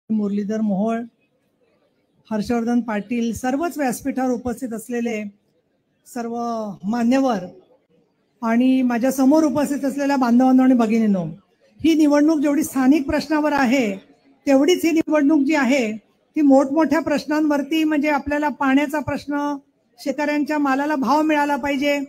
मुरलीधर मोहोळ, हर्षवर्धन पाटील, सर्वच व्यासपीठावर उपस्थित असलेले सर्व मान्यवर आणि माझ्या समोर उपस्थित असलेल्या बांधवांनो आणि भगिनींनो, ही निवडणूक जेवढी स्थानिक प्रश्नावर आहे तेवढीच ही निवडणूक जी आहे ती मोठमोठ्या प्रश्नांवरती, म्हणजे आपल्याला पाण्याचा प्रश्न, शेतकऱ्यांच्या मालाला भाव मिळाला पाहिजे,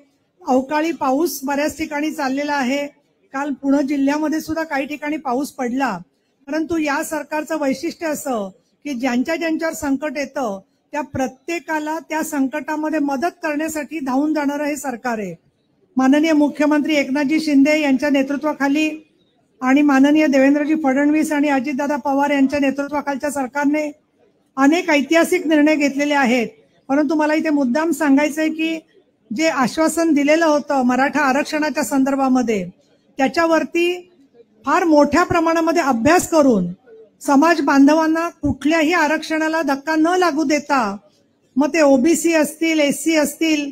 अवकाळी पाऊस बऱ्याच ठिकाणी चाललेला आहे. काल पुणे जिल्ह्यामध्ये सुद्धा काही ठिकाणी पाऊस पडला. परंतु या सरकारचं वैशिष्ट्य असं की ज्यांच्यावर संकट येतं त्या प्रत्येकाला त्या संकटामध्ये मदत करण्यासाठी धावून जाणारं हे सरकार आहे. माननीय मुख्यमंत्री एकनाथजी शिंदे यांच्या नेतृत्वाखाली आणि माननीय देवेंद्रजी फडणवीस आणि अजितदादा पवार यांच्या नेतृत्वाखालच्या सरकारने अनेक ऐतिहासिक निर्णय घेतलेले आहेत. परंतु मला इथे मुद्दाम सांगायचंय की जे आश्वासन दिलेलं होतं मराठा आरक्षणाच्या संदर्भामध्ये, त्याच्यावरती फार मोठ्या प्रमाणामध्ये अभ्यास करून समाज बांधवांना कुठल्याही आरक्षणाला धक्का न लागू देता, मग ते ओबीसी असतील, एससी असतील,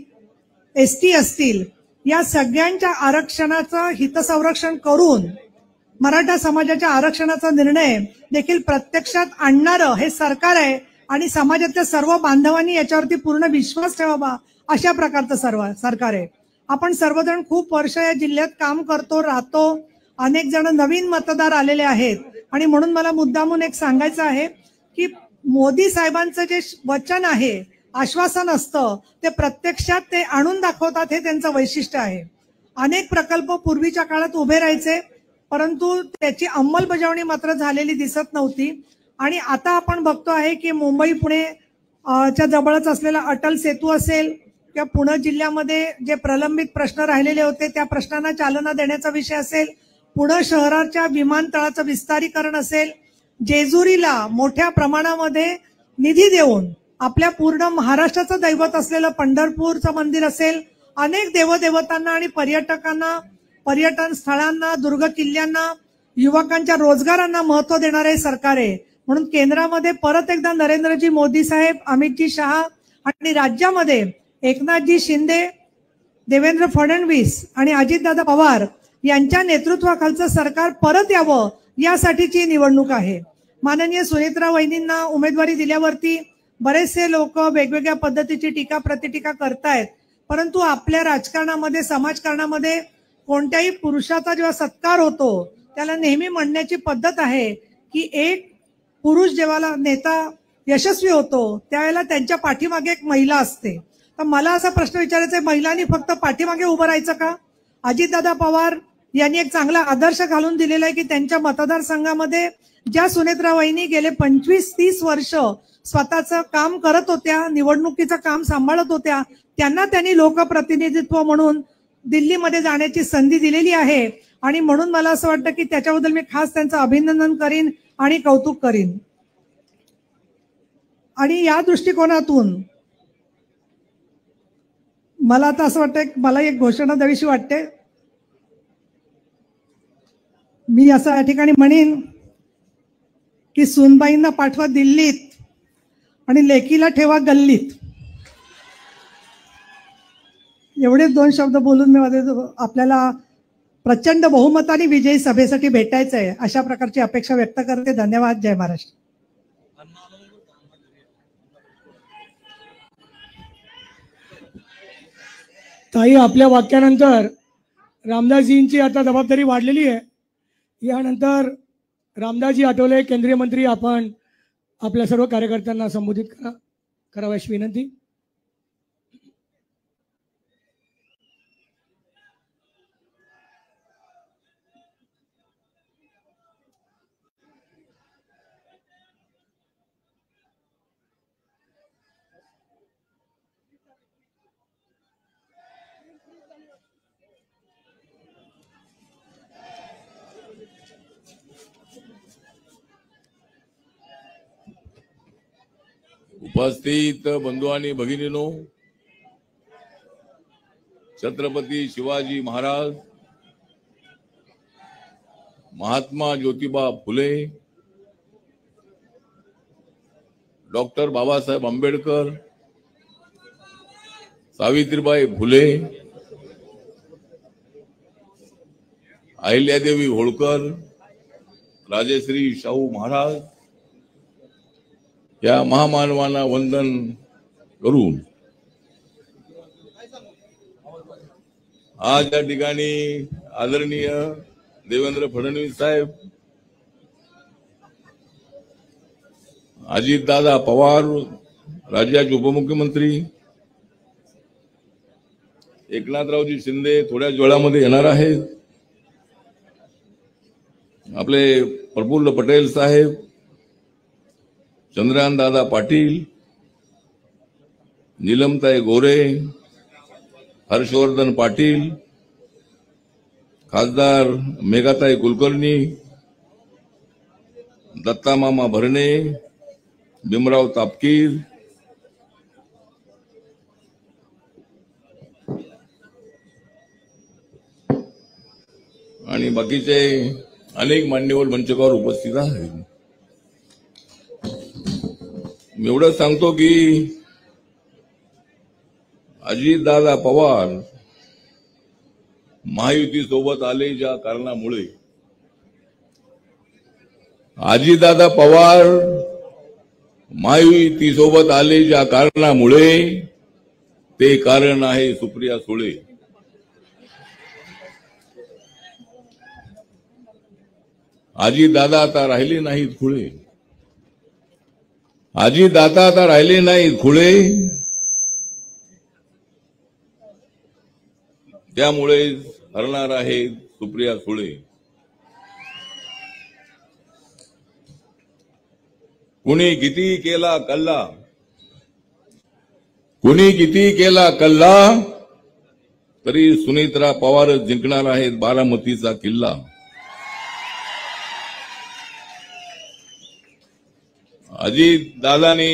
एसटी असतील, या सगळ्यांच्या आरक्षणाचं हितसंरक्षण करून मराठा समाजाच्या आरक्षणाचा निर्णय देखील प्रत्यक्षात आणणारं हे सरकार आहे. आणि समाजातल्या सर्व बांधवांनी याच्यावरती पूर्ण विश्वास ठेवावा अशा प्रकारचं सरकार आहे. आपण सर्वजण खूप वर्ष या जिल्ह्यात काम करतो, राहतो. अनेक जण नवीन मतदार आलेले आहेत आणि म्हणून मला मुद्दामून एक सांगायचं आहे की मोदी साहेबांचं जे वचन आहे, आश्वासन असतं, ते प्रत्यक्षात ते आणून दाखवतात, हे त्यांचं वैशिष्ट्य आहे. अनेक प्रकल्प पूर्वीच्या काळात उभे राहायचे, परंतु त्याची अंमलबजावणी मात्र झालेली दिसत नव्हती. आणि आता आपण बघतो आहे की मुंबई पुणे च्या जवळच असलेला अटल सेतू असेल किंवा पुणे जिल्ह्यामध्ये जे प्रलंबित प्रश्न राहिलेले होते त्या प्रश्नांना चालना देण्याचा विषय असेल, पुणे शहराच्या विमानतळाचं विस्तारीकरण असेल, जेजुरीला मोठ्या प्रमाणामध्ये निधी देऊन आपल्या पूर्ण महाराष्ट्राचं दैवत असलेलं पंढरपूरचं मंदिर असेल, अनेक देवदेवतांना आणि पर्यटकांना, पर्यटन स्थळांना, दुर्ग किल्ल्यांना, युवकांच्या रोजगारांना महत्व देणारे सरकार आहे. म्हणून केंद्रामध्ये परत एकदा नरेंद्रजी मोदी साहेब, अमितजी शहा आणि राज्यामध्ये एकनाथजी शिंदे, देवेंद्र फडणवीस आणि अजितदादा पवार यांच्या नेतृत्वाखालचं सरकार परत यावं यासाठीची निवडणूक आहे. माननीय सुनेत्रा वहिनींना उमेदवारी दिल्यावरती बरेचसे लोक वेगवेगळ्या पद्धतीची टीका प्रतिटीका करतायत. परंतु आपल्या राजकारणामध्ये, समाजकारणामध्ये कोणत्याही पुरुषाचा जेव्हा सत्कार होतो त्याला नेहमी म्हणण्याची पद्धत आहे की एक पुरुष जेव्हा नेता यशस्वी होतो त्यावेळेला त्यांच्या पाठीमागे एक महिला असते. तर मला असा प्रश्न विचारायचा आहे, महिलांनी फक्त पाठीमागे उभं राहायचं का? अजितदादा पवार यांनी एक चांगला आदर्श घालून दिलेला आहे की त्यांच्या मतदारसंघामध्ये ज्या सुनेत्रा वहिनी गेले 25-30 वर्ष स्वतःचं काम करत होत्या, निवडणुकीचं काम सांभाळत होत्या, त्यांना त्यांनी लोकप्रतिनिधित्व म्हणून दिल्लीमध्ये जाण्याची संधी दिलेली आहे. आणि म्हणून मला असं वाटतं की त्याच्याबद्दल मी खास त्यांचं अभिनंदन करीन आणि कौतुक करीन. आणि या दृष्टिकोनातून मला आता असं वाटतं, मला एक घोषणा द्यावीशी वाटते. मी असं या ठिकाणी म्हणेन की सुनबाईंना पाठवा दिल्लीत आणि लेकीला ठेवा गल्लीत. एवढेच 2 शब्द बोलून मी आपल्याला प्रचंड बहुमताने विजयी सभेसाठी भेटायचं आहे अशा प्रकारची अपेक्षा व्यक्त करते. धन्यवाद. जय महाराष्ट्र. ताई, आपल्या वाक्यानंतर रामदासजींची आता जबाबदारी वाढलेली आहे. यानंतर रामदासजी आठवले केंद्रीय मंत्री, आपण आपल्या सर्व कार्यकर्त्यांना संबोधित करावं अशी विनंती. उपस्थित बंधू आणि भगिनींनो, छत्रपती शिवाजी महाराज, महात्मा ज्योतिबा फुले, डॉक्टर बाबासाहेब आंबेडकर, सावित्रीबाई फुले, अहिल्यादेवी होळकर, राजश्री शाहू महाराज, या महामानवांना वंदन करून आज या ठिकाणी आदरणीय देवेंद्र फडणवीस साहेब, अजितदादा पवार राज्याचे उपमुख्यमंत्री, एकनाथरावजी शिंदे थोड्याच वेळामध्ये येणार आहेत, आपले प्रफुल्ल पटेल साहेब, चंद्रकांतदादा पाटील, नीलमताई गोरे, हर्षवर्धन पाटील, खासदार मेघाताई कुलकर्णी, दत्तामामा भरणे, भीमराव तापकीर, आणि बाकीचे अनेक मान्यवर मंचकावर उपस्थित आहेत. मी एवढंच सांगतो की अजितदादा पवार महायुती सोबत आले ज्या कारणामुळे, अजितदादा पवार महायुती सोबत आले ज्या कारणामुळे ते कारण आहे सुप्रिया सुळे. अजितदादा आता राहिले नाहीत खुळे, अजितदादा आता राहिले नाहीत खुळे, त्यामुळे हरणार आहे सुप्रिया सुळे. कुणी किती केला कल्ला, कुणी किती केला कल्ला, तरी सुनेत्रा पवारच जिंकणार आहेत बारामतीचा किल्ला. अजितदादांनी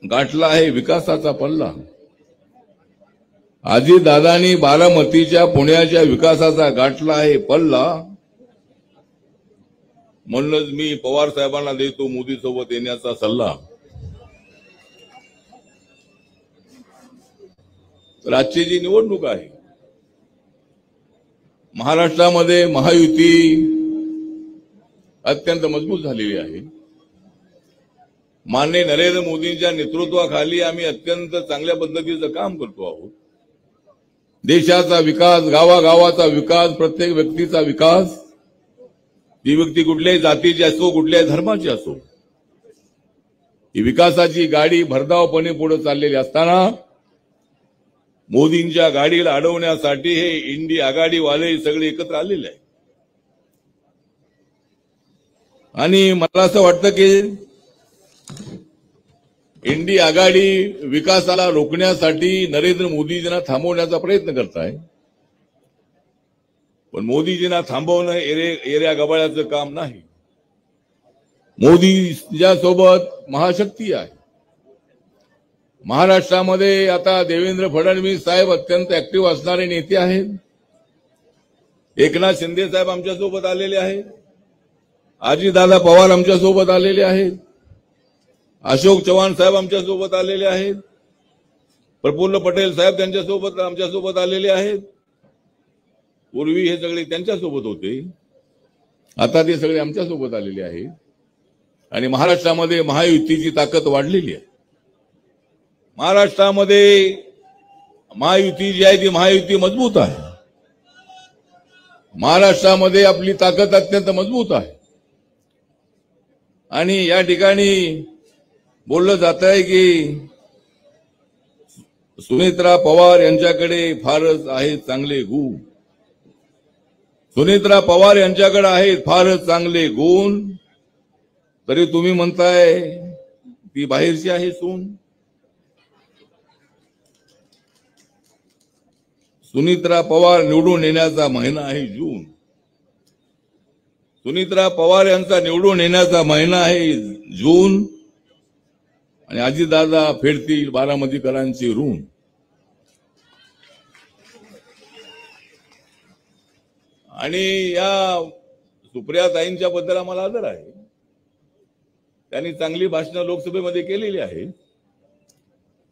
गाठला आहे विकासाचा पल्ला, अजितदादांनी बारामतीच्या पुण्याच्या विकासाचा गाठला आहे पल्ला. म्हणूनच मी पवार साहेबांना देतो मोदी सोबत येण्याचा सल्ला. तर आजची जी निवडणूक आहे, महाराष्ट्रामध्ये महायुती अत्यंत मजबूत झालेली आहे. माननीय नरेंद्र मोदींच्या नेतृत्वाखाली आम्ही अत्यंत चांगल्या पद्धतीचं काम करतो आहोत. देशाचा विकास, गावागावाचा विकास, प्रत्येक व्यक्तीचा विकास, ती व्यक्ती कुठल्याही जातीची असो, कुठल्याही धर्माची असो, ही विकासाची गाडी भरधावपणे पुढे चाललेली असताना मोदींच्या गाडीला अडवण्यासाठी हे इंडी आघाडीवाले सगळे एकत्र आलेले आहे. आणि मला असं वाटतं की इंडी आघाडी विकासाला रोखण्यासाठी नरेंद्र मोदीजींना थांबवण्याचा प्रयत्न करत आहे. पण मोदीजींना थांबवणं एऱ्या गबाळ्याचं काम नाही. मोदींच्या सोबत महाशक्ती आहे. महाराष्ट्रामध्ये आता देवेंद्र फडणवीस साहेब अत्यंत ऍक्टिव्ह असणारे नेते आहेत. एकनाथ शिंदे साहेब आमच्या सोबत आलेले आहेत, अजितदादा पवार आमच्या सोबत आलेले आहेत, अशोक चव्हाण साहेब आमच्या सोबत आलेले आहेत, प्रफुल्ल पटेल साहेब त्यांच्यासोबत आमच्यासोबत आलेले आहेत. पूर्वी हे सगळे त्यांच्यासोबत होते, आता ते सगळे आमच्यासोबत आलेले आहेत. आणि महाराष्ट्रामध्ये महायुतीची ताकद वाढलेली आहे. महाराष्ट्रामध्ये महायुती जी आहे ती महायुती मजबूत आहे. महाराष्ट्रामध्ये आपली ताकद अत्यंत मजबूत आहे. आणि या ठिकाणी बोललं जात आहे की सुनेत्रा पवार यांच्याकडे फारच आहेत चांगले गुण, सुनेत्रा पवार यांच्याकडे आहेत फारच चांगले गुण, तरी तुम्ही म्हणताय ती बाहेरची आहे सून. सुनेत्रा पवार निवडून येण्याचा महिना आहे जून. सुनेत्रा पवार यांचा निवडून येण्याचा महिना आहे जून. आणि अजितदादा फेडतील बारामतीकरांची ऋण. आणि या सुप्रियाताईंच्या बद्दल आम्हाला आदर आहे. त्यांनी चांगली भाषणं लोकसभेमध्ये केलेली आहे.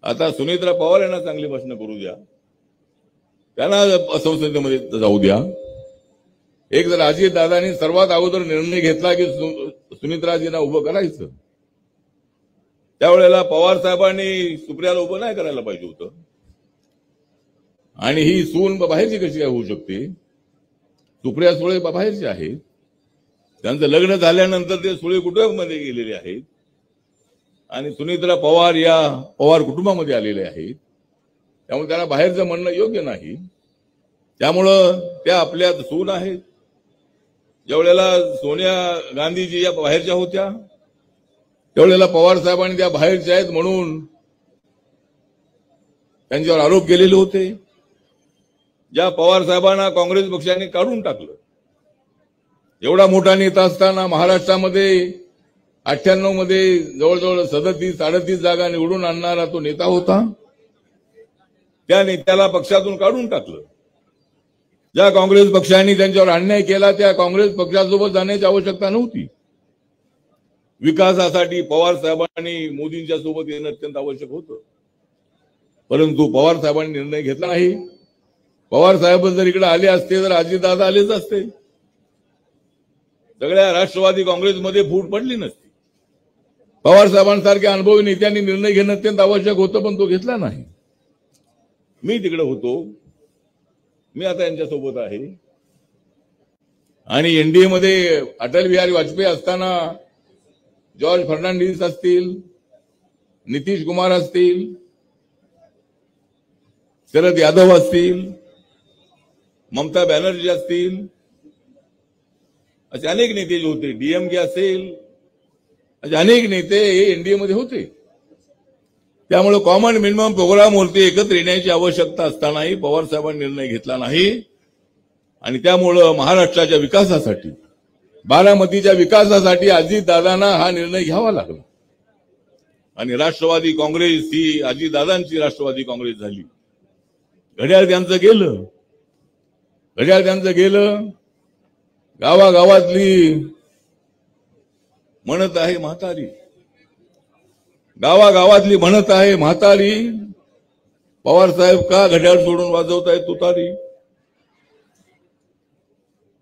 आता सुनेत्रा पवार यांना चांगली भाषणं करू द्या, त्यांना संसदेमध्ये जाऊ द्या. एक जर अजितदादांनी सर्वात अगोदर निर्णय घेतला की सुनीतराजींना उभं करायचं. त्यावेळेला पवार साहेबांनी सुप्रियाला उभं नाही करायला पाहिजे होतं. आणि ही सून बाहेरची कशी काय होऊ शकते? सुप्रिया सुळे बाहेरचे आहेत. त्यांचं लग्न झाल्यानंतर ते सुळे कुटुंबामध्ये गेलेले आहेत आणि सुनीत्रा पवार या पवार कुटुंबामध्ये आलेले आहेत. त्यामुळे त्यांना बाहेरचं म्हणणं योग्य नाही. त्यामुळं त्या आपल्या सून आहेत. ज्यावेळेला सोनिया गांधीजी या बाहेरच्या होत्या त्यावेळेला पवार साहेबांनी त्या बाहेरच्या आहेत म्हणून त्यांच्यावर आरोप केलेले होते. ज्या पवार साहेबांना काँग्रेस पक्षाने काढून टाकलं. एवढा मोठा नेता असताना महाराष्ट्रामध्ये 98 मध्ये जवळजवळ 37-38 जागा निवडून आणणारा तो नेता होता. त्या नेत्याला पक्षातून काढून टाकलं. ज्या काँग्रेस पक्षाने त्यांच्यावर अन्याय केला त्या काँग्रेस पक्षासोबत जाण्याची आवश्यकता नव्हती. विकासासाठी पवार साहेबांनी मोदींच्या सोबत येणं अत्यंत आवश्यक होतं. परंतु पवार साहेबांनी निर्णय घेतला नाही. पवार साहेब जर इकडे आले असते तर अजितदादा आलेच असते. सगळ्या राष्ट्रवादी काँग्रेसमध्ये फूट पडली नसती. पवार साहेबांसारख्या अनुभवी नेत्यांनी निर्णय घेणं अत्यंत आवश्यक होतं पण तो घेतला नाही. मी तिकडे होतो. मी आता यांच्यासोबत आहे. आणि एनडीए मध्ये अटल बिहारी वाजपेयी असताना जॉर्ज फर्नांडिस असतील, नितीश कुमार असतील, शरद यादव असतील, ममता बॅनर्जी असतील, असे अनेक नेते जे होते, डीएमके असेल, असे अनेक नेते एनडीए मध्ये होते. त्यामुळे कॉमन मिनिमम प्रोग्रामवरती एकत्र येण्याची आवश्यकता असतानाही पवार साहेबांनी निर्णय घेतला नाही. आणि त्यामुळं महाराष्ट्राच्या विकासासाठी, बारामतीच्या विकासासाठी अजितदादांना हा निर्णय घ्यावा लागला. आणि राष्ट्रवादी काँग्रेस ही अजितदादांची राष्ट्रवादी काँग्रेस झाली. घड्याळ त्यांचं गेलं. घड्याळ त्यांचं गेलं. गावागावातली म्हणत आहे म्हातारी, गावागावातली म्हणत आहे म्हातारी, पवार साहेब का घड्याळ सोडून वाजवताय तुतारी?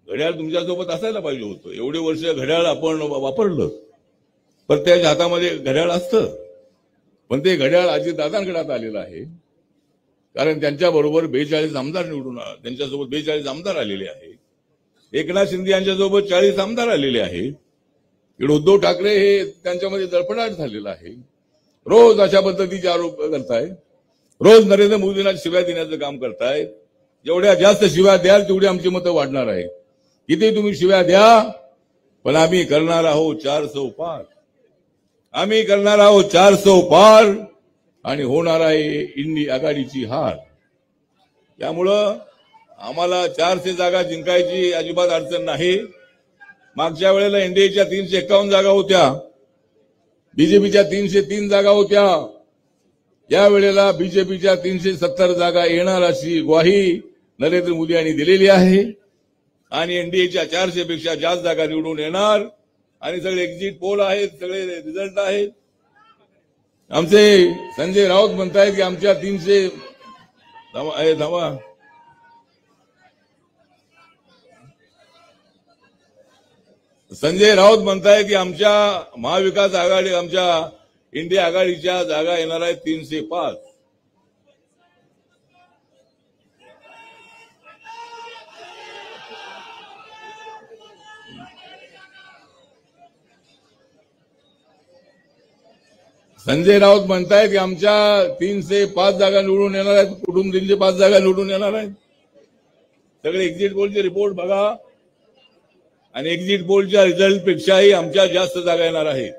घड्याळ तुमच्यासोबत असायला पाहिजे होतं. एवढे वर्ष घड्याळ आपण वापरलं. प्रत्येकाच्या हातामध्ये घड्याळ असतं. पण ते घड्याळ अजितदादांकडे आता आलेलं आहे. कारण त्यांच्याबरोबर 42 आमदार निवडून, त्यांच्यासोबत 42 आमदार आलेले आहेत. एकनाथ शिंदे यांच्यासोबत 40 आमदार आलेले आहेत. इकडे उद्धव ठाकरे हे त्यांच्यामध्ये दडपडाट झालेला आहे. रोज अशा पद्धतीचे आरोप करतायत. रोज नरेंद्र मोदींना शिव्या देण्याचं काम करतायत. जेवढ्या जास्त शिव्या द्याल तेवढी आमची मतं वाढणार आहे. किती तुम्ही शिव्या द्या पण आम्ही करणार आहोत 400 पार. आम्ही करणार आहोत 400 पार आणि होणार आहे इंडी आघाडीची हार. त्यामुळं आम्हाला 400 जागा जिंकायची अजिबात अडचण नाही. मागच्या वेळेला एनडीएच्या 351 जागा होत्या. बीजेपीच्या 303 जागा होत्या. या वेळेला बीजेपीच्या 370 जागा येणार अशी ग्वाही नरेंद्र मोदी यांनी दिलेली आहे. आणि एनडीएच्या 400 पेक्षा जास्त जागा निवडून येणार. आणि सगळे एक्झिट पोल आहेत, सगळे रिझल्ट आहेत. आमचे संजय राऊत म्हणतायत की आमच्या 300 धावा संजय राऊत म्हणताय की आमच्या महाविकास आघाडी, आमच्या इंडिया आघाडीच्या जागा येणार आहेत 305. संजय राऊत म्हणतायत की आमच्या 305 जागा निवडून येणार आहेत. कुठून 305 जागा निवडून येणार आहेत? सगळे एक्झिट पोलचे रिपोर्ट बघा. आणि एक्झिट पोलच्या रिझल्ट पेक्षाही आमच्या जास्त जागा येणार आहेत.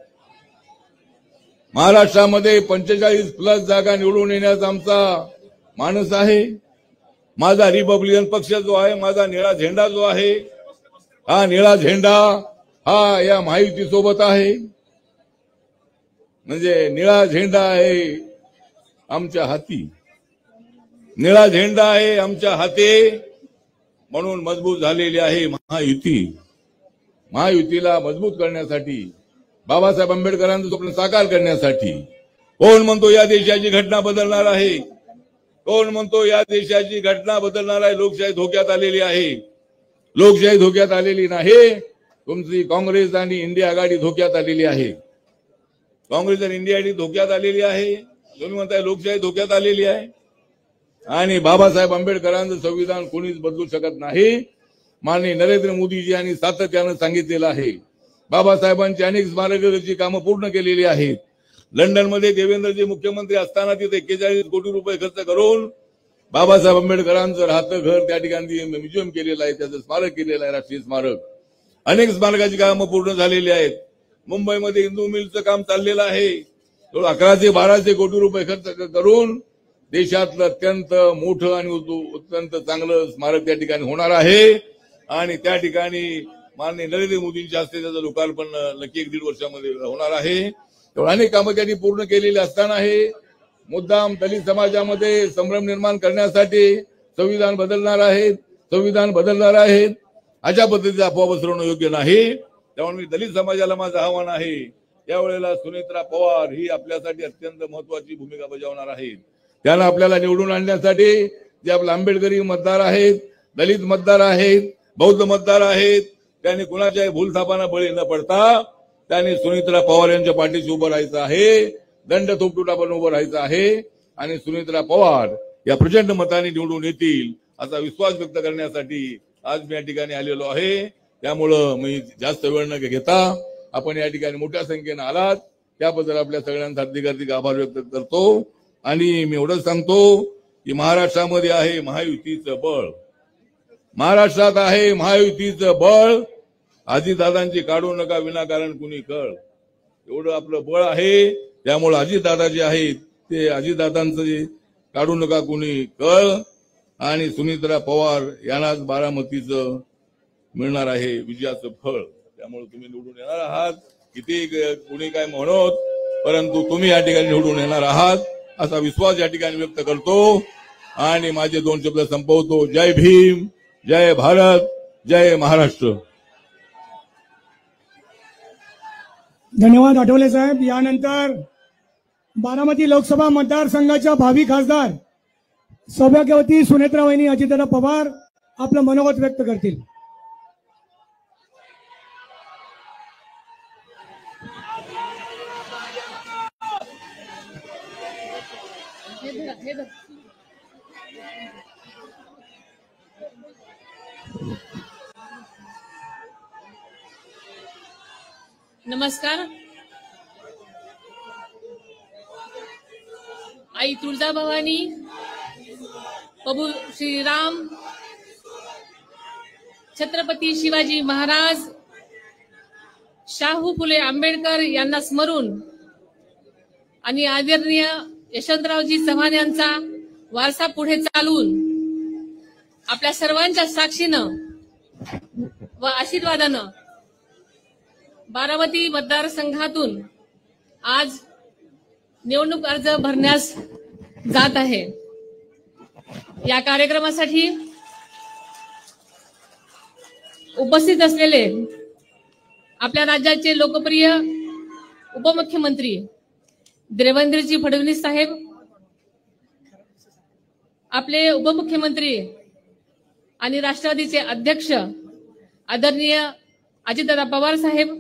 महाराष्ट्रामध्ये 45+ जागा निवडून येण्याचा आमचा मानस आहे. माझा रिपब्लिकन पक्ष जो आहे, माझा निळा झेंडा जो आहे, हा निळा झेंडा हा या महायुतीसोबत आहे. म्हणजे निळा झेंडा आहे आमच्या हाती. निळा झेंडा आहे आमच्या हाती म्हणून मजबूत झालेली आहे महायुती. महायुतीला मजबूत करण्यासाठी, बाबासाहेब आंबेडकरांचं स्वप्न साकार करण्यासाठी कोण म्हणतो या देशाची घटना बदलणार आहे? कोण म्हणतो या देशाची घटना बदलणार आहे? लोकशाही धोक्यात आलेली आहे. लोकशाही धोक्यात आलेली नाही. तुमची काँग्रेस आणि इंडिया आघाडी धोक्यात आलेली आहे. काँग्रेस आणि इंडिया आघाडी धोक्यात आलेली आहे. तुम्ही म्हणताय लोकशाही धोक्यात आलेली आहे. आणि बाबासाहेब आंबेडकरांचं संविधान कोणीच बदलू शकत नाही. माननीय नरेंद्र मोदीजी यांनी सातत्यानं सांगितलेलं आहे. बाबासाहेबांची अनेक स्मारकाची कामं पूर्ण केलेली आहेत. लंडनमध्ये देवेंद्रजी मुख्यमंत्री असताना तिथे 41 कोटी रुपये खर्च करून बाबासाहेब आंबेडकरांचं राहतं घर त्या ठिकाणी म्युझियम केलेलं आहे, त्याचं स्मारक केलेलं आहे, राष्ट्रीय स्मारक. अनेक स्मारकाची कामं पूर्ण झालेली आहेत. मुंबईमध्ये हिंदू मिलचं काम चाललेलं आहे. 1100-1200 कोटी रुपये खर्च करून देशातलं अत्यंत मोठं आणि अत्यंत चांगलं स्मारक त्या ठिकाणी होणार आहे. आणि त्या ठिकाणी माननीय नरेंद्र मोदींच्या हस्ते त्याचं लोकार्पण नक्की 1-1.5 वर्षामध्ये होणार आहे. तेवढं अनेक कामं त्यांनी पूर्ण केलेली असताना हे मुद्दाम दलित समाजामध्ये संभ्रम निर्माण करण्यासाठी संविधान बदलणार आहेत अशा पद्धतीचा अफवा पसरवणं योग्य नाही. त्यामुळे मी दलित समाजाला माझं आव्हान आहे, यावेळेला सुनेत्रा पवार ही आपल्यासाठी अत्यंत महत्वाची भूमिका बजावणार आहेत. त्यांना आपल्याला निवडून आणण्यासाठी जे आपले आंबेडकरी मतदार आहेत, दलित मतदार आहेत, बौद्ध मतदार आहेत, त्यांनी कुणाच्याही भूलथापांना बळी न पडता त्यांनी सुनेत्रा पवार यांच्या पाठीशी उभं राहायचं आहे. दंड थोपटून आपण उभं राहायचं आहे. आणि सुनेत्रा पवार या प्रचंड मताने निवडून येतील असा विश्वास व्यक्त करण्यासाठी आज मी या ठिकाणी आलेलो आहे. त्यामुळं मी जास्त वेळ न घेता आपण या ठिकाणी मोठ्या संख्येनं आलात त्याबद्दल आपल्या सगळ्यांचा हार्दिक आभार व्यक्त करतो. आणि मी एवढंच सांगतो की महाराष्ट्रामध्ये आहे महायुतीचं बळ. महाराष्ट्रात आहे महायुतीचं बळ. अजितदादांची काढू नका विनाकारण कुणी कळ, एवढं आपलं बळ आहे. त्यामुळे अजितदादा जे आहेत ते अजितदादांचं जे काढू नका कुणी कळ. आणि सुनेत्रा पवार यांनाच बारामतीचं मिळणार आहे विजयाचं फळ. त्यामुळे तुम्ही निवडून येणार आहात. किती कुणी काय म्हणत, परंतु तुम्ही या ठिकाणी निवडून येणार आहात असा विश्वास या ठिकाणी व्यक्त करतो. आणि माझे 2 शब्द संपवतो. जय भीम, जय भारत, जय महाराष्ट्र. धन्यवाद आठवले साहेब. यानंतर बारामती लोकसभा मतदारसंघाच्या भावी खासदार सौभाग्यवती सुनेत्रा वहिनी अजितदादा पवार आपलं मनोगत व्यक्त करतील. नमस्कार. आई तुळजाभवानी, प्रभू श्रीराम, छत्रपती शिवाजी महाराज, शाहू फुले आंबेडकर यांना स्मरून आणि आदरणीय यशवंतरावजी चव्हाण यांचा वारसा पुढे चालून आपल्या सर्वांच्या साक्षीनं व आशीर्वादानं बारामती मतदारसंघातून आज निवडणूक अर्ज भरण्यास जात आहे. या कार्यक्रमासाठी उपस्थित असलेले आपल्या राज्याचे लोकप्रिय उपमुख्यमंत्री देवेंद्रजी फडणवीस साहेब, आपले उपमुख्यमंत्री आणि राष्ट्रवादीचे अध्यक्ष आदरणीय अजितदादा पवार साहेब,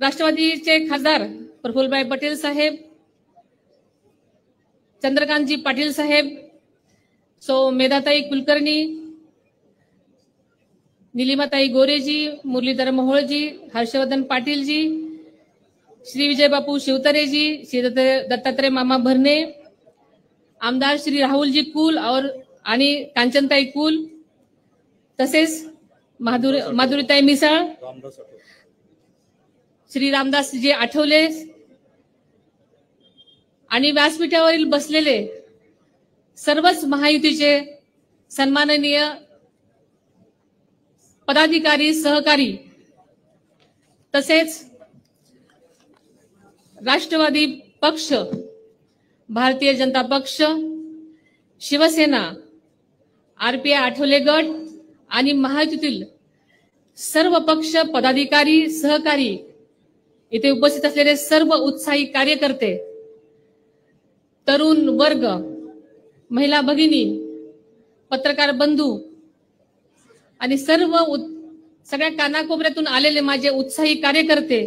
राष्ट्रवादीचे खासदार प्रफुल्लभाई पटेल साहेब, चंद्रकांतजी पाटील साहेब, सौ मेधाताई कुलकर्णी, निलिमाताई गोरेजी, मुरलीधर मोहोळजी, हर्षवर्धन पाटीलजी, श्री विजयबापू शिवतरेजी, श्री दत्तात्रय मामा भरणे, आमदार श्री राहुलजी कुल आणि कांचनताई कुल, तसेच माधुरीताई मिसाळ, श्री रामदासजी आठवले आणि व्यासपीठावरील बसलेले सर्वच महायुतीचे सन्माननीय पदाधिकारी, सहकारी, तसेच राष्ट्रवादी पक्ष, भारतीय जनता पक्ष, शिवसेना, आरपीआय आठवले गट आणि महायुतीतील सर्व पक्ष पदाधिकारी, सहकारी, इथे उपस्थित असलेले सर्व उत्साही कार्यकर्ते, तरुण वर्ग, महिला भगिनी, पत्रकार बंधू आणि सर्व सगळ्या कानाकोपऱ्यातून आलेले माझे उत्साही कार्यकर्ते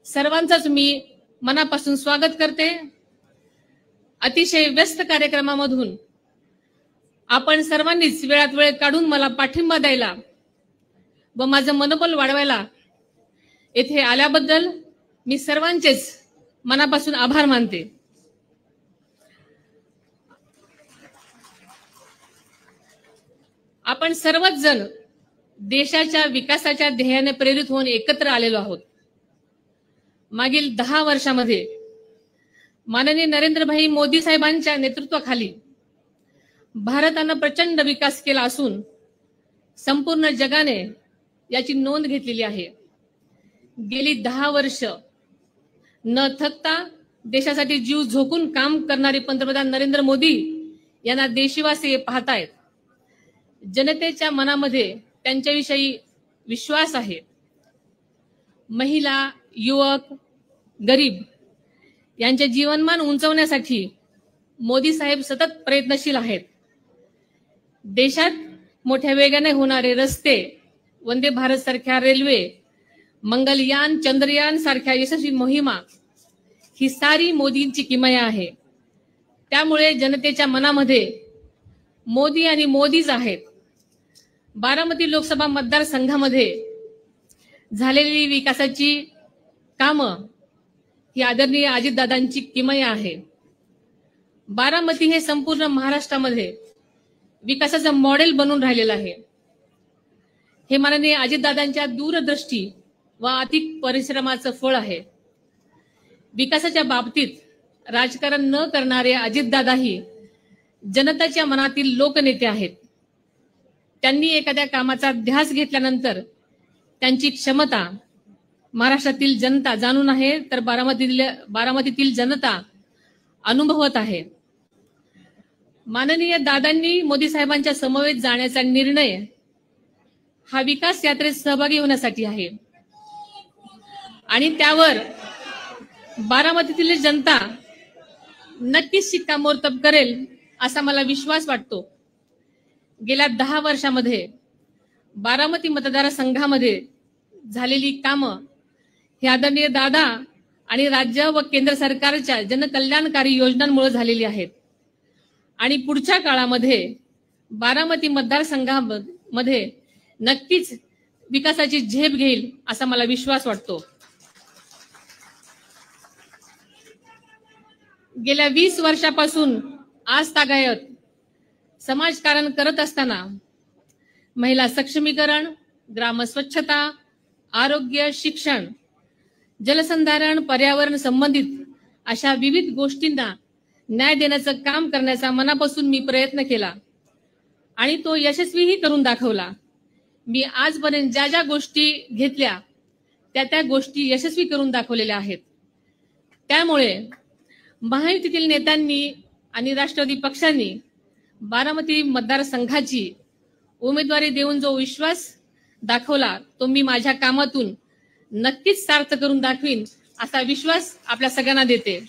सर्वांचंच मी मनापासून स्वागत करते। अतिशय व्यस्त कार्यक्रमामधून आपण सर्वांनीच वेळात वेळ काढून मला पाठिंबा द्यायला व माझं मनोबल वाढवायला येथे आल्याबद्दल मी सर्वांचेच मनापासून आभार मानते। आपण सर्वच जण देशाच्या विकासाच्या ध्येयाने प्रेरित होऊन एकत्र आलेलो आहोत। मागील 10 वर्षामध्ये माननीय नरेंद्रभाई मोदी साहेबांच्या नेतृत्वाखाली भारतानं प्रचंड विकास केला असून संपूर्ण जगाने याची नोंद घेतलेली आहे। गेली 10 वर्ष न थकता देशासाठी जीव झोकून काम करणारे पंतप्रधान नरेंद्र मोदी यांना देशवासी पाहतायत। जनतेच्या मनामध्ये त्यांच्याविषयी विश्वास आहे। महिला, युवक, गरीब यांचे जीवनमान उंचावण्यासाठी मोदी साहेब सतत प्रयत्नशील आहेत। देशात मोठ्या वेगाने होणारे रस्ते, वंदे भारत सारख्या रेल्वे, मंगलयान, चंद्रयान सारख्या यशस्वी मोहिमा ही सारी मोदींची किमया आहे। त्यामुळे जनतेच्या मनामध्ये मोदी आणि मोदीच आहेत। बारामती लोकसभा मतदारसंघामध्ये झालेली विकासाची कामं ही आदरणीय अजितदादांची किमया आहे। बारामती हे संपूर्ण महाराष्ट्रामध्ये विकासाचं मॉडेल बनून राहिलेलं आहे। हे माननीय अजितदादांच्या दूरदृष्टी व अतिक परिश्रमाचं फळ आहे। विकासाच्या बाबतीत राजकारण न करणारे अजितदादाही जनतेच्या मनातील लोकनेते आहेत। त्यांनी एखाद्या कामाचा ध्यास घेतल्यानंतर त्यांची क्षमता महाराष्ट्रातील जनता जाणून आहे, तर बारामतीतील जनता अनुभवत आहे। माननीय दादांनी मोदी साहेबांच्या समवेत जाण्याचा निर्णय हा विकास यात्रेत सहभागी होण्यासाठी आहे आणि त्यावर बारामतीतील जनता नक्कीच शिक्कामोर्तब करेल असा मला विश्वास वाटतो। गेल्या 10 वर्षामध्ये बारामती मतदारसंघामध्ये झालेली कामं ही आदरणीय दादा आणि राज्य व केंद्र सरकारच्या जनकल्याणकारी योजनांमुळे झालेली आहेत आणि पुढच्या काळामध्ये बारामती मतदारसंघामध्ये नक्कीच विकासाची झेप घेईल असा मला विश्वास वाटतो। गेल्या 20 वर्षापासून आज तागायत समाजकारण करत असताना महिला सक्षमीकरण, ग्राम स्वच्छता, आरोग्य, शिक्षण, जलसंधारण, पर्यावरण संबंधित अशा विविध गोष्टींना न्याय देण्याचं काम करण्याचा मनापासून मी प्रयत्न केला आणि तो यशस्वीही करून दाखवला। मी आजपर्यंत ज्या ज्या गोष्टी घेतल्या त्या गोष्टी यशस्वी करून दाखवलेल्या आहेत। त्यामुळे महायुतीतील नेत्यांनी आणि राष्ट्रवादी पक्षांनी बारामती मतदारसंघाची उमेदवारी देऊन जो विश्वास दाखवला तो मी माझ्या कामातून नक्कीच सार्थ करून दाखवीन असा विश्वास आपल्या सगळ्यांना देते।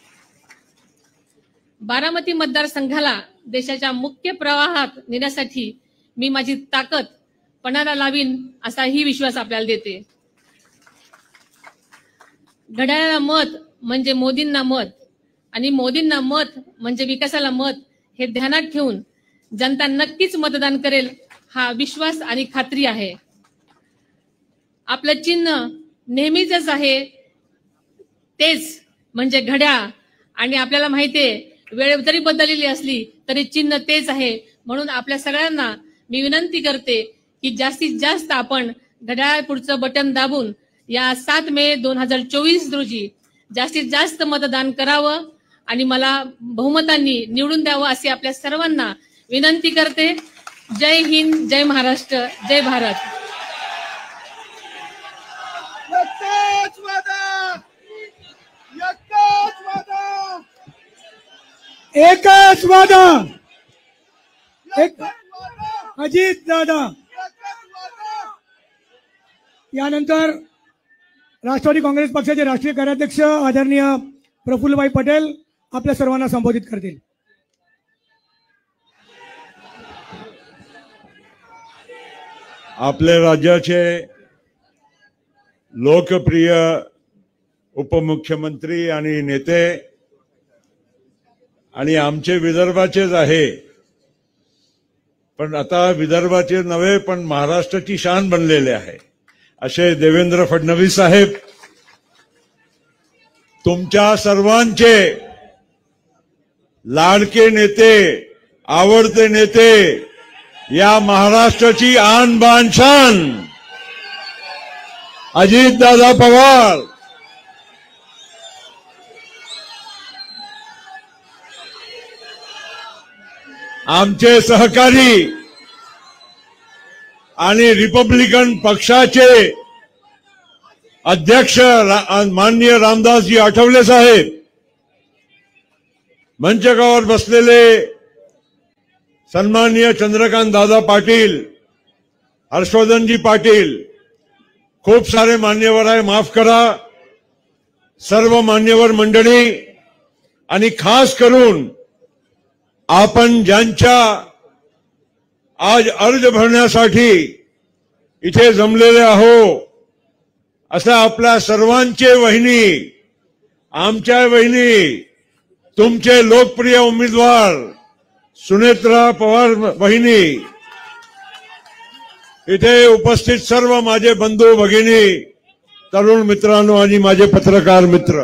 बारामती मतदारसंघाला देशाच्या मुख्य प्रवाहात नेण्यासाठी मी माझी ताकद पणाला लावीन असाही विश्वास आपल्याला देते। घड्याळाला मत म्हणजे मोदींना मत आणि मोदींना मत म्हणजे विकासाला मत हे ध्यानात ठेवून जनता नक्कीच मतदान करेल हा विश्वास आणि खात्री आहे। आपलं चिन्ह नेहमीच आहे तेच म्हणजे घड्याळ आणि आपल्याला माहितीये वेळ जरी बदललेली असली तरी चिन्ह तेच आहे। म्हणून आपल्या सगळ्यांना मी विनंती करते की जास्तीत जास्त आपण घड्याळ पुढचं बटन दाबून या 7 मे 2024 रोजी जास्तीत जास्त मतदान करावं आणि मला बहुमतांनी निवडून द्यावं अशी आपल्या सर्वांना विनंती करते। जय हिंद, जय महाराष्ट्र, जय भारत। एकच वादा, अजित दादा। यानंतर राष्ट्रवादी काँग्रेस पक्षाचे राष्ट्रीय कार्याध्यक्ष आदरणीय प्रफुल्लभाई पटेल आपल्या सर्वांना संबोधित करतील। आपल्या राज्याचे लोकप्रिय उपमुख्यमंत्री आणि नेते आणि आमचे विदर्भाचेच आहे, पण आता विदर्भाचे नव्हे पण महाराष्ट्राची शान बनलेले आहे असे देवेंद्र फडणवीस साहेब, तुमच्या सर्वांचे लाडके नेते, आवडते नेते, या महाराष्ट्राची आन बान शान अजितदादा पवार, आमचे सहकारी आणि रिपब्लिकन पक्षाचे अध्यक्ष माननीय रामदासजी आठवले साहेब, मंचकावर बसलेले सन्माननीय चंद्रकांत दादा पाटील, हर्षवर्धनजी पाटील, खूप सारे मान्यवर आहे, माफ करा, सर्व मान्यवर मंडळी आणि खास करून आपण ज्यांच्या आज अर्ज भरण्यासाठी इथे जमलेले आहो अशा आपल्या सर्वांचे वहिनी, आमच्या वहिनी, तुमचे लोकप्रिय उमेदवार सुनेत्रा पवार वहिनी, इथे उपस्थित सर्व माझे बंधू भगिनी, तरुण मित्रांनो आणि माझे पत्रकार मित्र,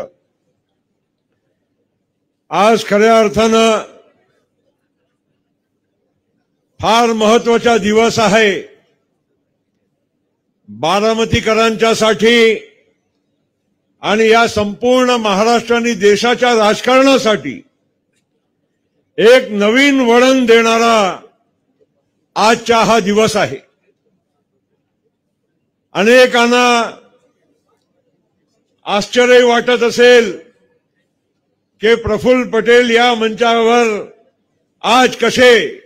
आज खऱ्या अर्थानं फार महत्वाचा दिवस आहे बारामतीकरांच्यासाठी आणि या संपूर्ण महाराष्ट्र आणि देशाच्या राजकारणासाठी एक नवीन वळण देणारा आजचा हा दिवस आहे. अनेकांना आश्चर्य वाटत असेल की प्रफुल्ल पटेल या मंचावर आज कसे,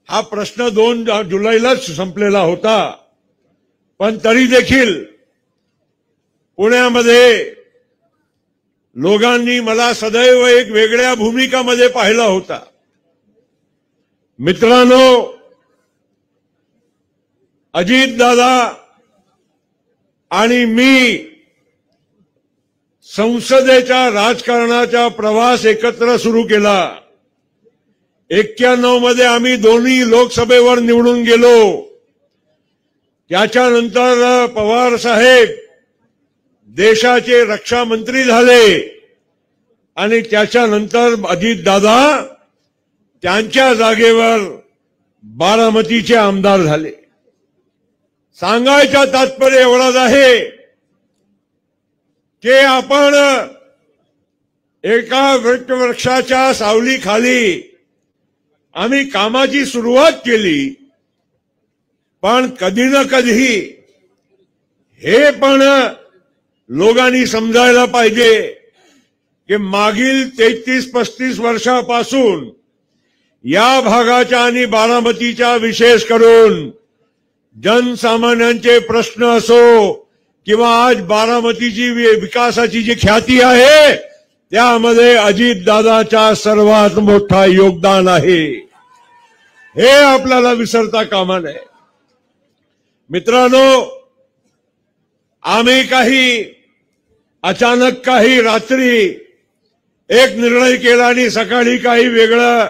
हा प्रश्न 2 जुलैलाच संपलेला होता, पण तरी देखील पुण्यामध्ये लोकांनी मला सदैव एक वेगळ्या भूमिकामध्ये पाहिला होता. मित्रांनो, अजितदादा आणि मी संसदेच्या राजकारणाचा प्रवास एकत्र सुरू केला. 91 मध्ये आम्ही दोन्ही लोकसभेवर निवडून गेलो. त्याच्यानंतर पवार साहेब देशाचे रक्षा मंत्री झाले आणि त्याच्यानंतर अजितदादा त्यांच्या जागेवर बारामतीचे आमदार झाले. सांगायचं तात्पर्य एवढाच आहे की आपण एका वटवृक्षाच्या सावलीखाली आम्ही कामाची सुरुवात केली, पण कधी ना कधी हे पण लोकांनी समजायला पाहिजे की मागील 33-35 वर्षापासून या भागाच्या आणि बारामतीच्या विशेष करून जनसामान्यांचे प्रश्न असो किंवा आज बारामतीची विकासाची जी ख्याती आहे त्यामध्ये अजितदादाचा सर्वात मोठा योगदान आहे, हे आपल्याला विसरता कामा नये. मित्रांनो, आम्ही काही अचानक काही रात्री एक निर्णय केला आणि सकाळी काही वेगळं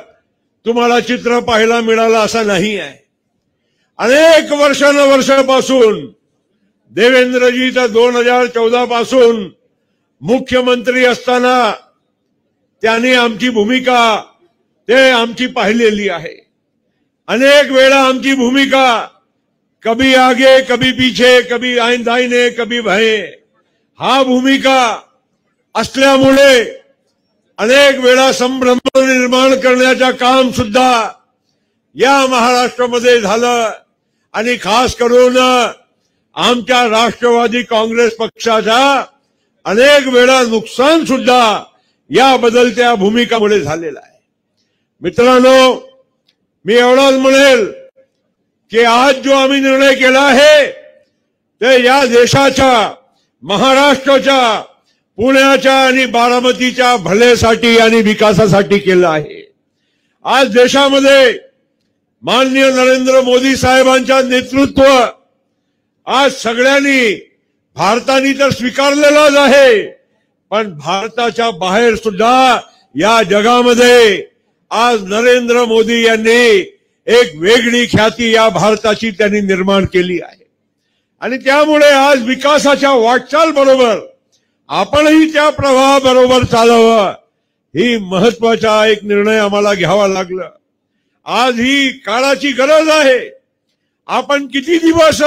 तुम्हाला चित्र पाहायला मिळालं असं नाही आहे. अनेक वर्षापासून देवेंद्रजी तर 2014 पासून मुख्यमंत्री असताना त्यांनी आमची भूमिका आमची पाहिलेली आहे. अनेक वेळा आमची भूमिका कभी आगे कभी पीछे, कभी दाहिने कभी बाएं, हा भूमिका असल्यामुळे अनेक वेळा संभ्रम निर्माण करण्याचं काम सुद्धा या महाराष्ट्रामध्ये झालं आणि खास करून आमच्या राष्ट्रवादी काँग्रेस पक्षाचा अनेक वेळा नुकसान सुद्धा या बदलत्या भूमिकामुळे झालेलं आहे. मित्रांनो, मी एवढाच म्हणेल की आज जो आम्ही निर्णय केला आहे ते या देशाच्या, महाराष्ट्राच्या, पुण्याच्या आणि बारामतीच्या भलेसाठी आणि विकासासाठी केलं आहे. आज देशामध्ये माननीय नरेंद्र मोदी साहेबांच्या नेतृत्व आज सगळ्यांनी भारताने तर स्वीकारलेलाच आहे, पण भारताच्या बाहेर सुद्धा या जगामध्ये आज नरेंद्र मोदी यांनी एक वेगळी ख्याती या भारताची त्यांनी निर्माण केली आहे. आणि त्यामुळे आज विकासाच्या वाटचाल बरोबर आपणही त्या प्रवाहाबरोबर चालावं, ही महत्वाचा एक निर्णय आम्हाला घ्यावा लागला. आज ही काळाची गरज आहे. आपण किती दिवस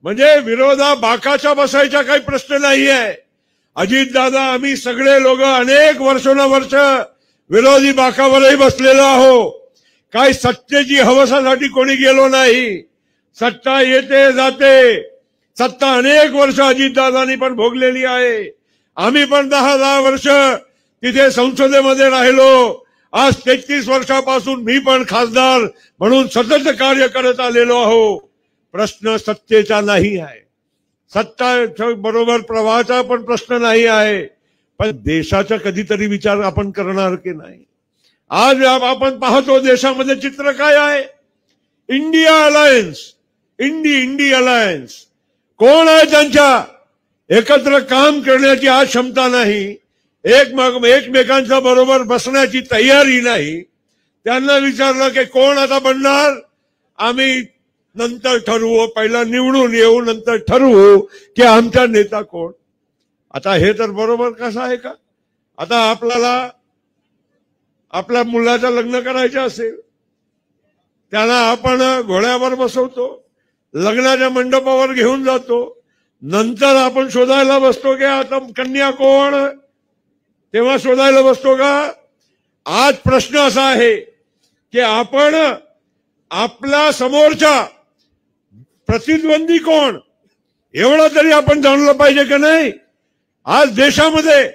म्हणजे विरोधा बाकाच्या बसायचा काही प्रश्न नाही आहे. अजित दादा, आम्ही सगळे लोक अनेक वर्षोनवर्ष विरोधी बाकावरही बसलेलो आहो. काही सत्तेची हवसासाठी कोणी गेलो नाही. सत्ता येते जाते. सत्ता अनेक वर्ष अजितदादांनी पण भोगलेली आहे. आम्ही पण 10 वर्ष तिथे संसदेमध्ये राहिलो. आज 33 वर्षापासून मी पण खासदार म्हणून सतत कार्य करत आलेलो आहो. प्रश्न सत्तेचा नाही आहे, सत्ता बरोबर प्रवाहाचा पण प्रश्न नाही आहे, पण देशाचा कधीतरी विचार आपण करणार की नाही. आज आपण पाहतो देशामध्ये चित्र काय आहे. India alliance, Indi alliance. कोण आहे त्यांच्या एकत्र काम करण्याची आज क्षमता नाही. एकमेकांच्या बरोबर बसण्याची तयारी नाही. त्यांना विचारलं की कोण आता बनणार, आम्ही नंतर ठरवू, पहिला निवडून येऊ, नंतर ठरवू की आमचा नेता कोण. आता हे तर बरोबर कसं आहे का. आता आपल्याला आपल्या मुलाचं लग्न करायचं असेल, त्याला आपण घोड्यावर बसवतो, लग्नाच्या मंडपावर घेऊन जातो, नंतर आपण शोधायला बसतो की आता कन्या कोण, तेव्हा शोधायला बसतो का. आज प्रश्न असा आहे की आपण आपला समोरचा प्रतिद्वंदी कोण एवढं तरी आपण जाणलं पाहिजे की नाही. आज देशामध्ये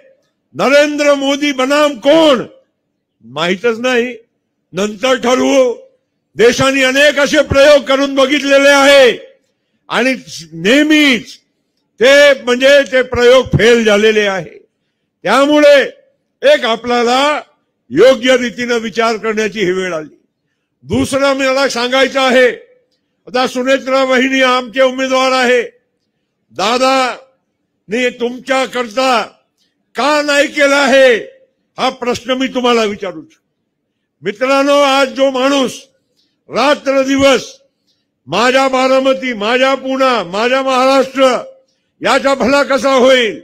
नरेंद्र मोदी बनाम कोण माहीतच नाही. नंतर ठरवू. देशाने अनेक असे प्रयोग करून बघितलेले आहे आणि नेहमीच ते प्रयोग फेल झालेले आहे. त्यामुळे एक आपल्याला योग्य रीतीने विचार करण्याची ही वेळ आली. दुसरं मला सांगायचं आहे, आता सुनेत्रा वहिनी आमचे उमेदवार आहे. दादाने तुमच्या करता का नाही केला आहे हा प्रश्न मी तुम्हाला विचारू. मित्रांनो, आज जो माणूस रात्र दिवस माझ्या बारामती, माझ्या पुणा, माझ्या महाराष्ट्र याचा भला कसा होईल,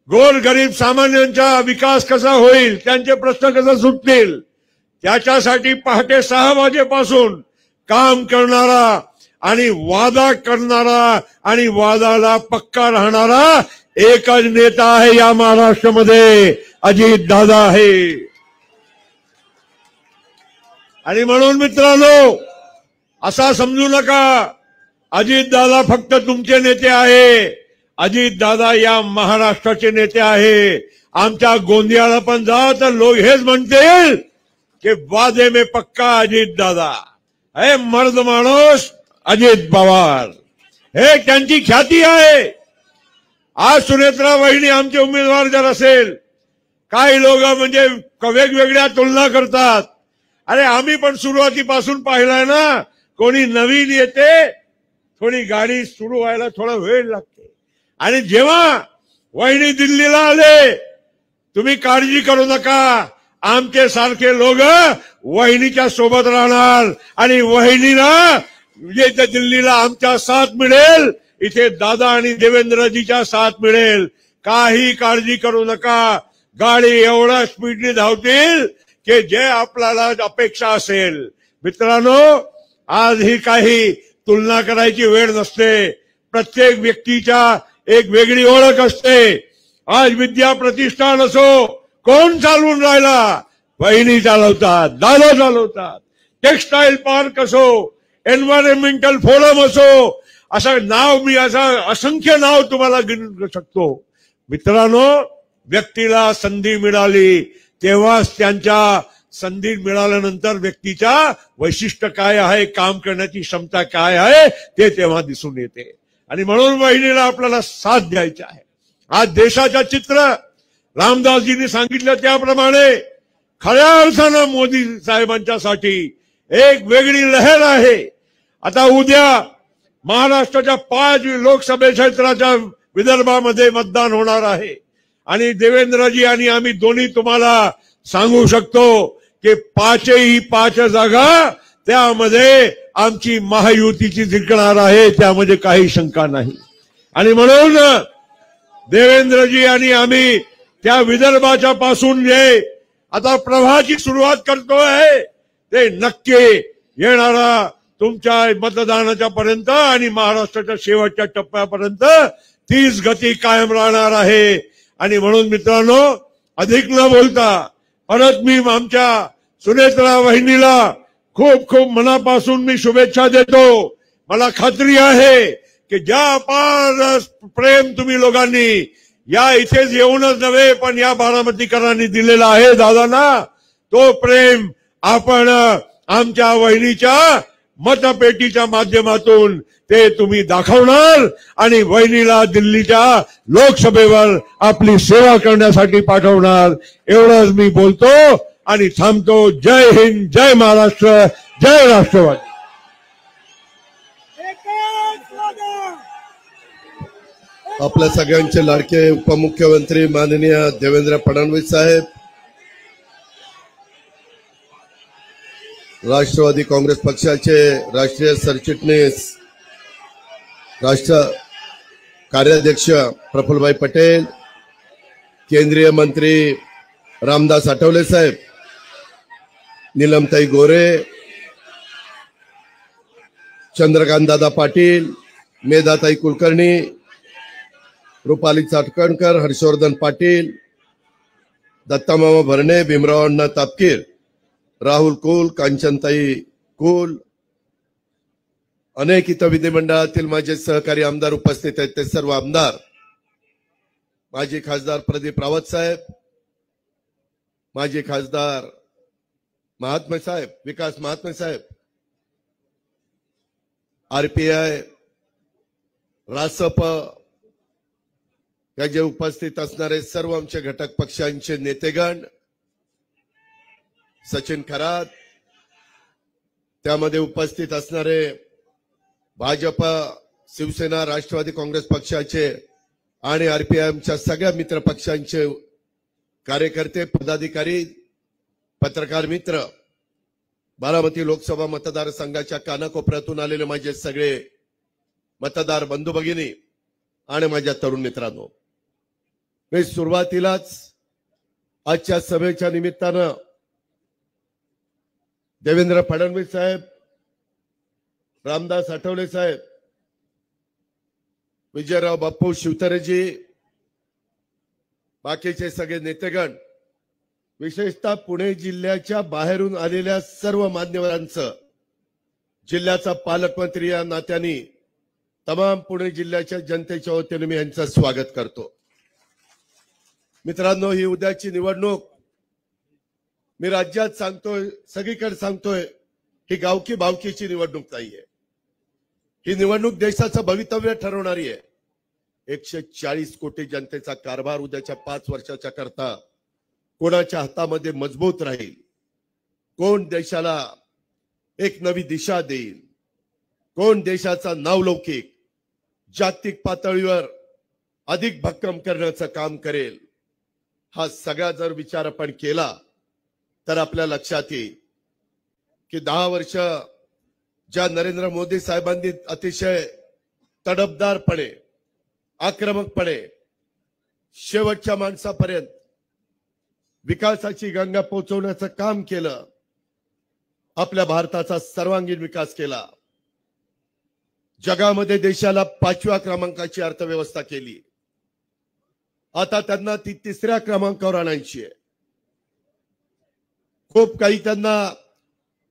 गोरगरीब सामान्यांचा विकास कसा होईल, त्यांचे प्रश्न कसे सुटतील, त्याच्यासाठी पहाटे 6 वाजेपासून काम करणारा आणि वादा करणारा आणि वादाला पक्का राहणारा एकच नेता आहे या महाराष्ट्रामध्ये, अजित दादा आहे. आणि म्हणून मित्रांनो, असा समजू नका अजित दादा फक्त तुमचे नेते आहे. अजित दादा या महाराष्ट्राचे नेते आहे. आमच्या गोंदियाला पण जा तर लोक हेच म्हणतील की वादे में पक्का अजित दादा हे मर्द माणूस अजित पवार, हे त्यांची ख्याती आहे. आज सुनेत्रा वहिनी आमचे उमेदवार जर असेल, काही लोक म्हणजे वेगवेगळ्या तुलना करतात. अरे आम्ही पण सुरुवातीपासून पाहिलंय ना, कोणी नवीन येते, थोडी गाडी सुरू व्हायला थोडा वेळ लागते. आणि जेव्हा वहिनी दिल्लीला आले, तुम्ही काळजी करू नका, आमचे सारखे लोक वहिनीच्या सोबत राहणार आणि वहिनीला येथे दिल्लीला आमच्या साथ मिळेल, इथे दादा आणि देवेंद्रजीच्या साथ मिळेल. काही काळजी करू नका. गाडी एवढ्या स्पीडने धावतील की जे आपल्याला अपेक्षा असेल. मित्रांनो, आज ही काही तुलना करायची वेळ नसते. प्रत्येक व्यक्तीच्या एक वेगळी ओळख असते. आज विद्या प्रतिष्ठान असो, कोण चालवून राहिला, बहिणी चालवतात, दादा चालवतात. टेक्सटाईल पार्क असो, एन्व्हायरमेंटल फोरम असो, असं नाव मी असंख्य नाव तुम्हाला गिनू शकतो. मित्रांनो, व्यक्तीला संधी मिळाली तेव्हाच त्यांच्या संधी मिळाल्यानंतर व्यक्तीच्या वैशिष्ट्य काय आहे, काम करण्याची क्षमता काय आहे ते तेव्हा दिसून येते. आणि म्हणून वहिनीला आपल्याला साथ द्यायची आहे. आज देशाचं चित्र रामदासजींनी सांगितलं त्याप्रमाणे खऱ्या अर्थानं मोदी साहेबांच्यासाठी एक वेगळी लहर आहे. आता उद्या महाराष्ट्राच्या 5 लोकसभा क्षेत्राच्या विदर्भामध्ये मतदान होणार आहे आणि देवेंद्रजी आणि आम्ही दोन्ही तुम्हाला सांगू शकतो की 5 जागा त्यामध्ये आमची महायुतीची जिंकणार आहे, त्यामध्ये काही शंका नाही। आणि म्हणून देवेंद्रजी आणि आम्ही त्या विदर्भाच्या पासून जे आता प्रवाहाची सुरुवात करतोय ते नक्की येणारा तुमच्या मतदानाच्या पर्यंत आणि महाराष्ट्राच्या शेवटच्या टप्प्यापर्यंत तीच गती कायम राहणार आहे। आणि म्हणून मित्रांनो, अधिक न बोलता परत मी आमच्या सुनेत्रा वहिनीला खूप खूप मनापासून मी शुभेच्छा देतो। मला खात्री आहे की ज्या अपार प्रेम तुम्ही लोकांनी या इथेच येऊनच नव्हे पण या बारामतीकरांनी दिलेला आहे दादांना, तो प्रेम आपण आमच्या वहिनीच्या मतपेटीच्या माध्यमातून ते तुम्ही दाखवणार आणि वहिनीला दिल्लीच्या लोकसभेवर आपली सेवा करण्यासाठी पाठवणार। एवढंच मी बोलतो आणि थांबतो। जय हिंद, जय महाराष्ट्र, जय राष्ट्रवादी। आपल्या सगळ्यांचे लाडके उपमुख्यमंत्री माननीय देवेंद्र फडणवीस साहेब, राष्ट्रवादी काँग्रेस पक्षाचे राष्ट्रीय सरचिटणीस राष्ट्र कार्याध्यक्ष प्रफुल्लभाई पटेल, केंद्रीय मंत्री रामदास आठवले साहेब, नीलमताई गोरे, चंद्रकांत दादा पाटील, मेधाताई कुलकर्णी, रुपाली चाटकणकर, हर्षवर्धन पाटील, दत्तामामा भरणे, भीमराव अण्णा तापकीर, राहुल कुल, कांचनताई कुल, अनेक इतर विधिमंडळातील माझे सहकारी आमदार उपस्थित आहेत, ते सर्व आमदार, माजी खासदार प्रदीप रावत साहेब, माजी खासदार महात्मे साहेब, विकास महात्मे साहेब, आरपीआय, रासप या जे उपस्थित असणारे सर्व आमचे घटक पक्षांचे नेतेगण, सचिन खरात, त्यामध्ये उपस्थित असणारे भाजप, शिवसेना, राष्ट्रवादी काँग्रेस पक्षाचे आणि आरपीआयच्या सगळ्या मित्र पक्षांचे कार्यकर्ते, पदाधिकारी, पत्रकार मित्र, बारामती लोकसभा मतदारसंघाच्या कानाकोपऱ्यातून आलेले माझे सगळे मतदार बंधू भगिनी आणि माझ्या तरुण मित्रांनो, मी सुरुवातीलाच आजच्या सभेच्या निमित्तानं देवेंद्र फडणवीस साहेब, रामदास आठवले साहेब, विजयराव बाप्पू शिवतरेजी, बाकीचे सगळे नेतेगण, विशेषतः पुणे जिल्ह्याच्या बाहेरून आलेल्या सर्व मान्यवरांचं जिल्ह्याचा पालकमंत्री या नात्याने तमाम पुणे जिल्ह्याच्या जनतेच्या वतीने मी यांचं स्वागत करतो। मित्रांनो, ही उद्याची निवडणूक मी राज्यात सांगतोय, सगळीकडे सांगतोय, ही गावकी भावकीची निवडणूक नाहीये। ही निवडणूक देशाचं भवितव्य ठरवणारी आहे। 140 कोटी जनतेचा कारभार उद्याच्या 5 वर्षाच्या करता कोणाच्या हातामध्ये मजबूत राहील, कोण देशाला एक नवी दिशा देईल, कोण देशाचा नावलौकिक जागतिक पातळीवर अधिक भक्कम करण्याचं काम करेल, हा सगळा जर विचार आपण केला तर आपल्या लक्षात येईल की 10 वर्ष ज्या नरेंद्र मोदी साहेबांनी अतिशय तडफदारपणे, आक्रमकपणे शेवटच्या माणसापर्यंत विकासाची गंगा पोहोचवण्याचं काम केलं, आपल्या भारताचा सर्वांगीण विकास केला, जगामध्ये देशाला 5व्या क्रमांकाची अर्थव्यवस्था केली, आता त्यांना ती 3ऱ्या क्रमांकावर आणायची आहे। खूप काही त्यांना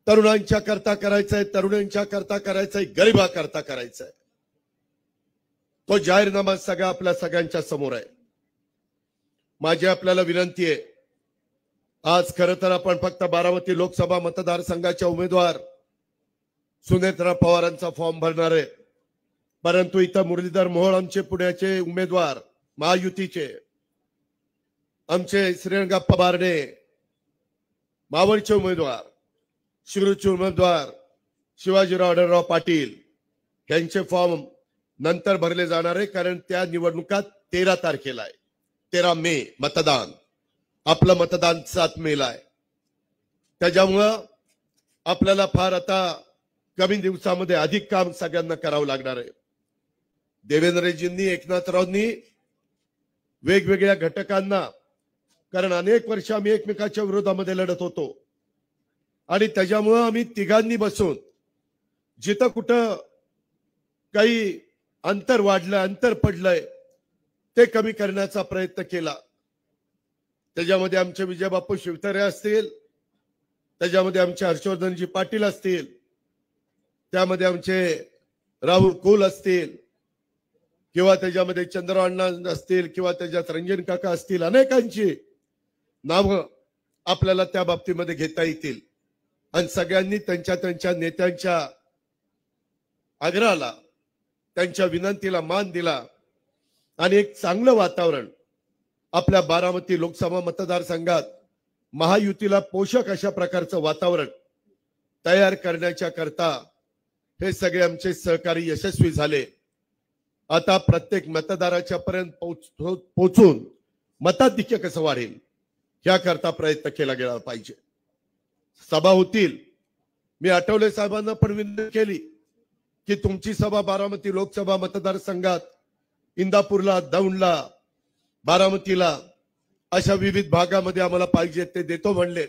तरुणांच्या करता करायचंय, तरुणांच्या करता करायचंय, गरिबाकरता करायचंय। तो जाहीरनामा सगळा आपल्या सगळ्यांच्या समोर आहे। माझी आपल्याला विनंती आहे, आज खरं तर आपण फक्त बारामती लोकसभा मतदारसंघाच्या उमेदवार सुनेत्रा पवारांचा फॉर्म भरणार आहे, परंतु इथं मुरलीधर मोहोळ आमचे पुण्याचे उमेदवार, महायुतीचे, आमचे श्रीरंगप्पा बारणे मावळचे उमेदवार, शिरूरचे उमेदवार शिवाजीराव आढळराव पाटील यांचे फॉर्म नंतर भरले जाणार आहे, कारण त्या निवडणुकात 13 तारखेला आहे. 13 मे मतदान. आपलं मतदान 7 मेला आहे. त्याच्यामुळं आपल्याला फार आता कमी दिवसामध्ये अधिक काम सगळ्यांना करावं लागणार आहे. देवेंद्रजींनी, एकनाथरावांनी वेगवेगळ्या घटकांना, कारण अनेक वर्ष आम्ही एकमेकाच्या विरोधामध्ये लढत होतो आणि त्याच्यामुळं आम्ही तिघांनी बसून जिथं कुठं काही अंतर वाढलं, अंतर पडलंय, ते कमी करण्याचा प्रयत्न केला. त्याच्यामध्ये आमचे विजयबापू शिवतारे असतील, त्याच्यामध्ये आमचे हर्षवर्धनजी पाटील असतील, त्यामध्ये आमचे राहुल कोल असतील, किंवा त्याच्यामध्ये चंद्रराव अण्णा असतील, किंवा त्याच्यात रंजन काका असतील. अनेकांची नावं आपल्याला त्या बाबतीमध्ये घेता येतील आणि सगळ्यांनी त्यांच्या नेत्यांच्या आग्रहाला, त्यांच्या विनंतीला मान दिला आणि एक चांगलं वातावरण आपल्या बारामती लोकसभा मतदारसंघात महायुतीला पोषक अशा प्रकारचं वातावरण तयार करण्याच्या करता हे सगळे आमचे सहकारी यशस्वी झाले. आता प्रत्येक मतदाराच्या पर्यंत पोहोचून मताधिक्य कसं वाढेल याकरता प्रयत्न केला गेला पाहिजे. सभा होतील. मी आठवले साहेबांना पण विनंती केली की तुमची सभा बारामती लोकसभा मतदारसंघात इंदापूरला, दौंडला, बारामतीला अशा विविध भागामध्ये आम्हाला पाहिजे ते देतो म्हणले.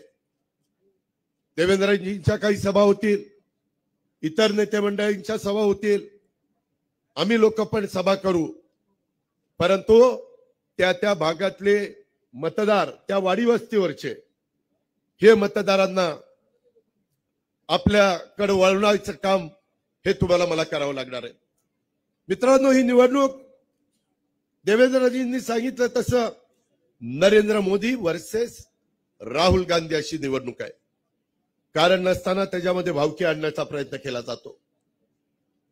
देवेंद्रजींच्या काही सभा होतील, इतर नेते मंडळींच्या सभा होतील, आम्ही लोक पण सभा करू, परंतु त्या भागातले मतदार, त्या वाडी वस्तीवरचे हे मतदारांना आपल्याकडे वळवण्याचं काम हे तुम्हाला मला करावं लागणार आहे. मित्रांनो, ही निवडणूक देवेंद्रजींनी सांगितलं तसं नरेंद्र मोदी वर्सेस राहुल गांधी अशी निवडणूक आहे. कारण नसताना त्याच्यामध्ये भावकी आणण्याचा प्रयत्न केला जातो.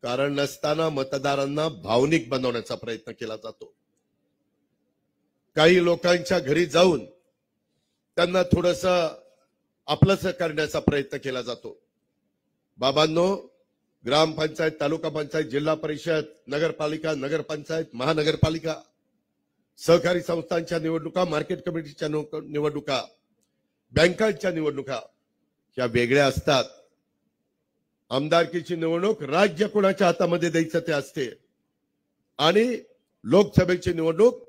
कारण नसताना मतदारांना भावनिक बनवण्याचा प्रयत्न केला जातो. काही लोकांच्या घरी जाऊन त्यांना थोडस आपलंसं करण्याचा प्रयत्न केला जातो. बाबांनो, ग्रामपंचायत, तालुका पंचायत, जिल्हा परिषद, नगरपालिका, नगरपंचायत, महानगरपालिका, सहकारी संस्थांच्या निवडणुका, मार्केट कमिटीच्या निवडणुका, बँकांच्या निवडणुका या वेगळ्या असतात. आमदारकीची निवडणूक राज्य कोणाच्या हातामध्ये द्यायचं ते असते आणि लोकसभेची निवडणूक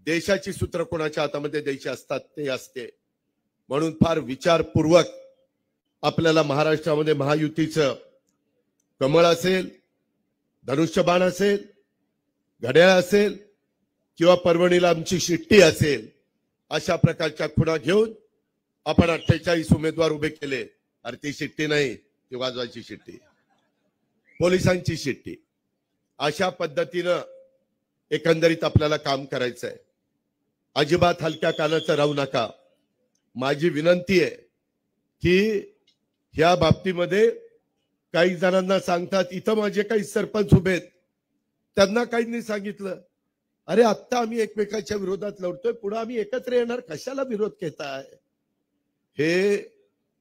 देशाची सूत्र कोणाच्या हातामध्ये द्यायची असतात ते असते. म्हणून फार विचारपूर्वक आपल्याला महाराष्ट्रामध्ये महायुतीचं कमळ असेल, धनुष्यबाण असेल, घड्याळ असेल किंवा परभणीला आमची शिट्टी असेल, अशा प्रकारच्या खुणा घेऊन आपण 48 उमेदवार उभे केले. अरे ती शिट्टी नाही, ती वाजवायची शिट्टी, पोलिसांची शिट्टी. अशा पद्धतीनं एकंदरीत आपल्याला काम करायचं आहे. अजिबात हलक्या कानाचं राहू नका. माझी विनंती आहे की ह्या बाबतीमध्ये काही जणांना सांगतात, इथं माझे काही सरपंच उभे आहेत, त्यांना काहींनी सांगितलं, अरे आत्ता आम्ही एकमेकाच्या विरोधात लढतोय, पुढे आम्ही एकत्र येणार, कशाला विरोध घेताय? हे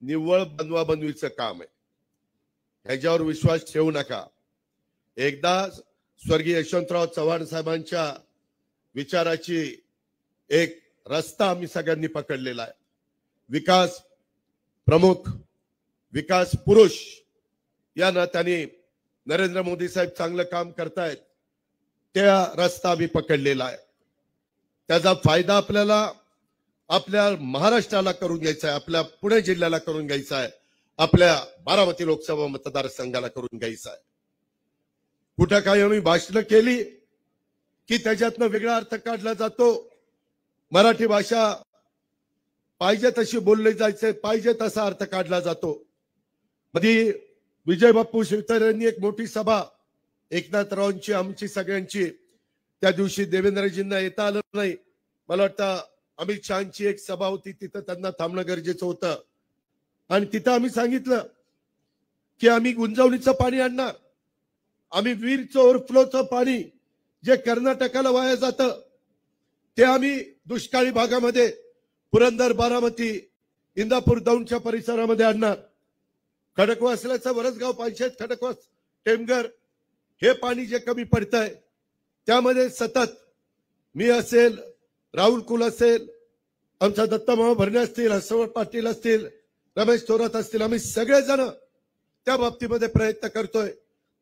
निव्वळ बनवाबनवीचं काम आहे. ह्याच्यावर विश्वास ठेवू नका. एकदा स्वर्गीय यशवंतराव चव्हाण साहेबांच्या विचाराची एक रस्ता आम्ही सगळ्यांनी पकडलेला आहे. विकास प्रमुख, विकास पुरुष या नात्याने नरेंद्र मोदी साहेब चांगलं काम करतायत, त्या रस्ता आम्ही पकडलेला आहे. त्याचा फायदा आपल्याला आपल्या महाराष्ट्राला करून घ्यायचा आहे, आपल्या पुणे जिल्ह्याला करून घ्यायचा आहे, आपल्या बारामती लोकसभा मतदारसंघाला करून घ्यायचा आहे. कुठं काही आम्ही भाषणं केली की त्याच्यातनं वेगळा अर्थ काढला जातो. मराठी भाषा पाहिजे तशी बोलली जायचे, पाहिजे तसा अर्थ काढला जातो. मध्ये विजयबापू शिवतारे यांनी एक मोठी सभा, एकनाथरावांची, आमची सगळ्यांची, त्या दिवशी देवेंद्रजींना येता आलं नाही. मला वाटतं अमित शहाची एक सभा होती, तिथं त्यांना थांबणं गरजेचं होतं आणि तिथं आम्ही सांगितलं की आम्ही गुंजवणीचं पाणी आणणार, आम्ही वीरचं ओव्हरफ्लोचं पाणी जे कर्नाटकाला वाया जातं ते आम्ही दुष्काळी भागामध्ये पुरंदर, बारामती, इंदापूर, दौंडच्या परिसरामध्ये आणणार. खडकवासल्याचं वरसगाव पंचायत, खडकवास, टेमघर हे पाणी जे कमी पडतंय त्यामध्ये सतत मी असेल, राहुल कुल असेल, आमचा दत्तामामा भरणे असतील, हर्षवर्धन पाटील असतील, रमेश थोरात असतील, आम्ही सगळेजण त्या बाबतीमध्ये प्रयत्न करतोय.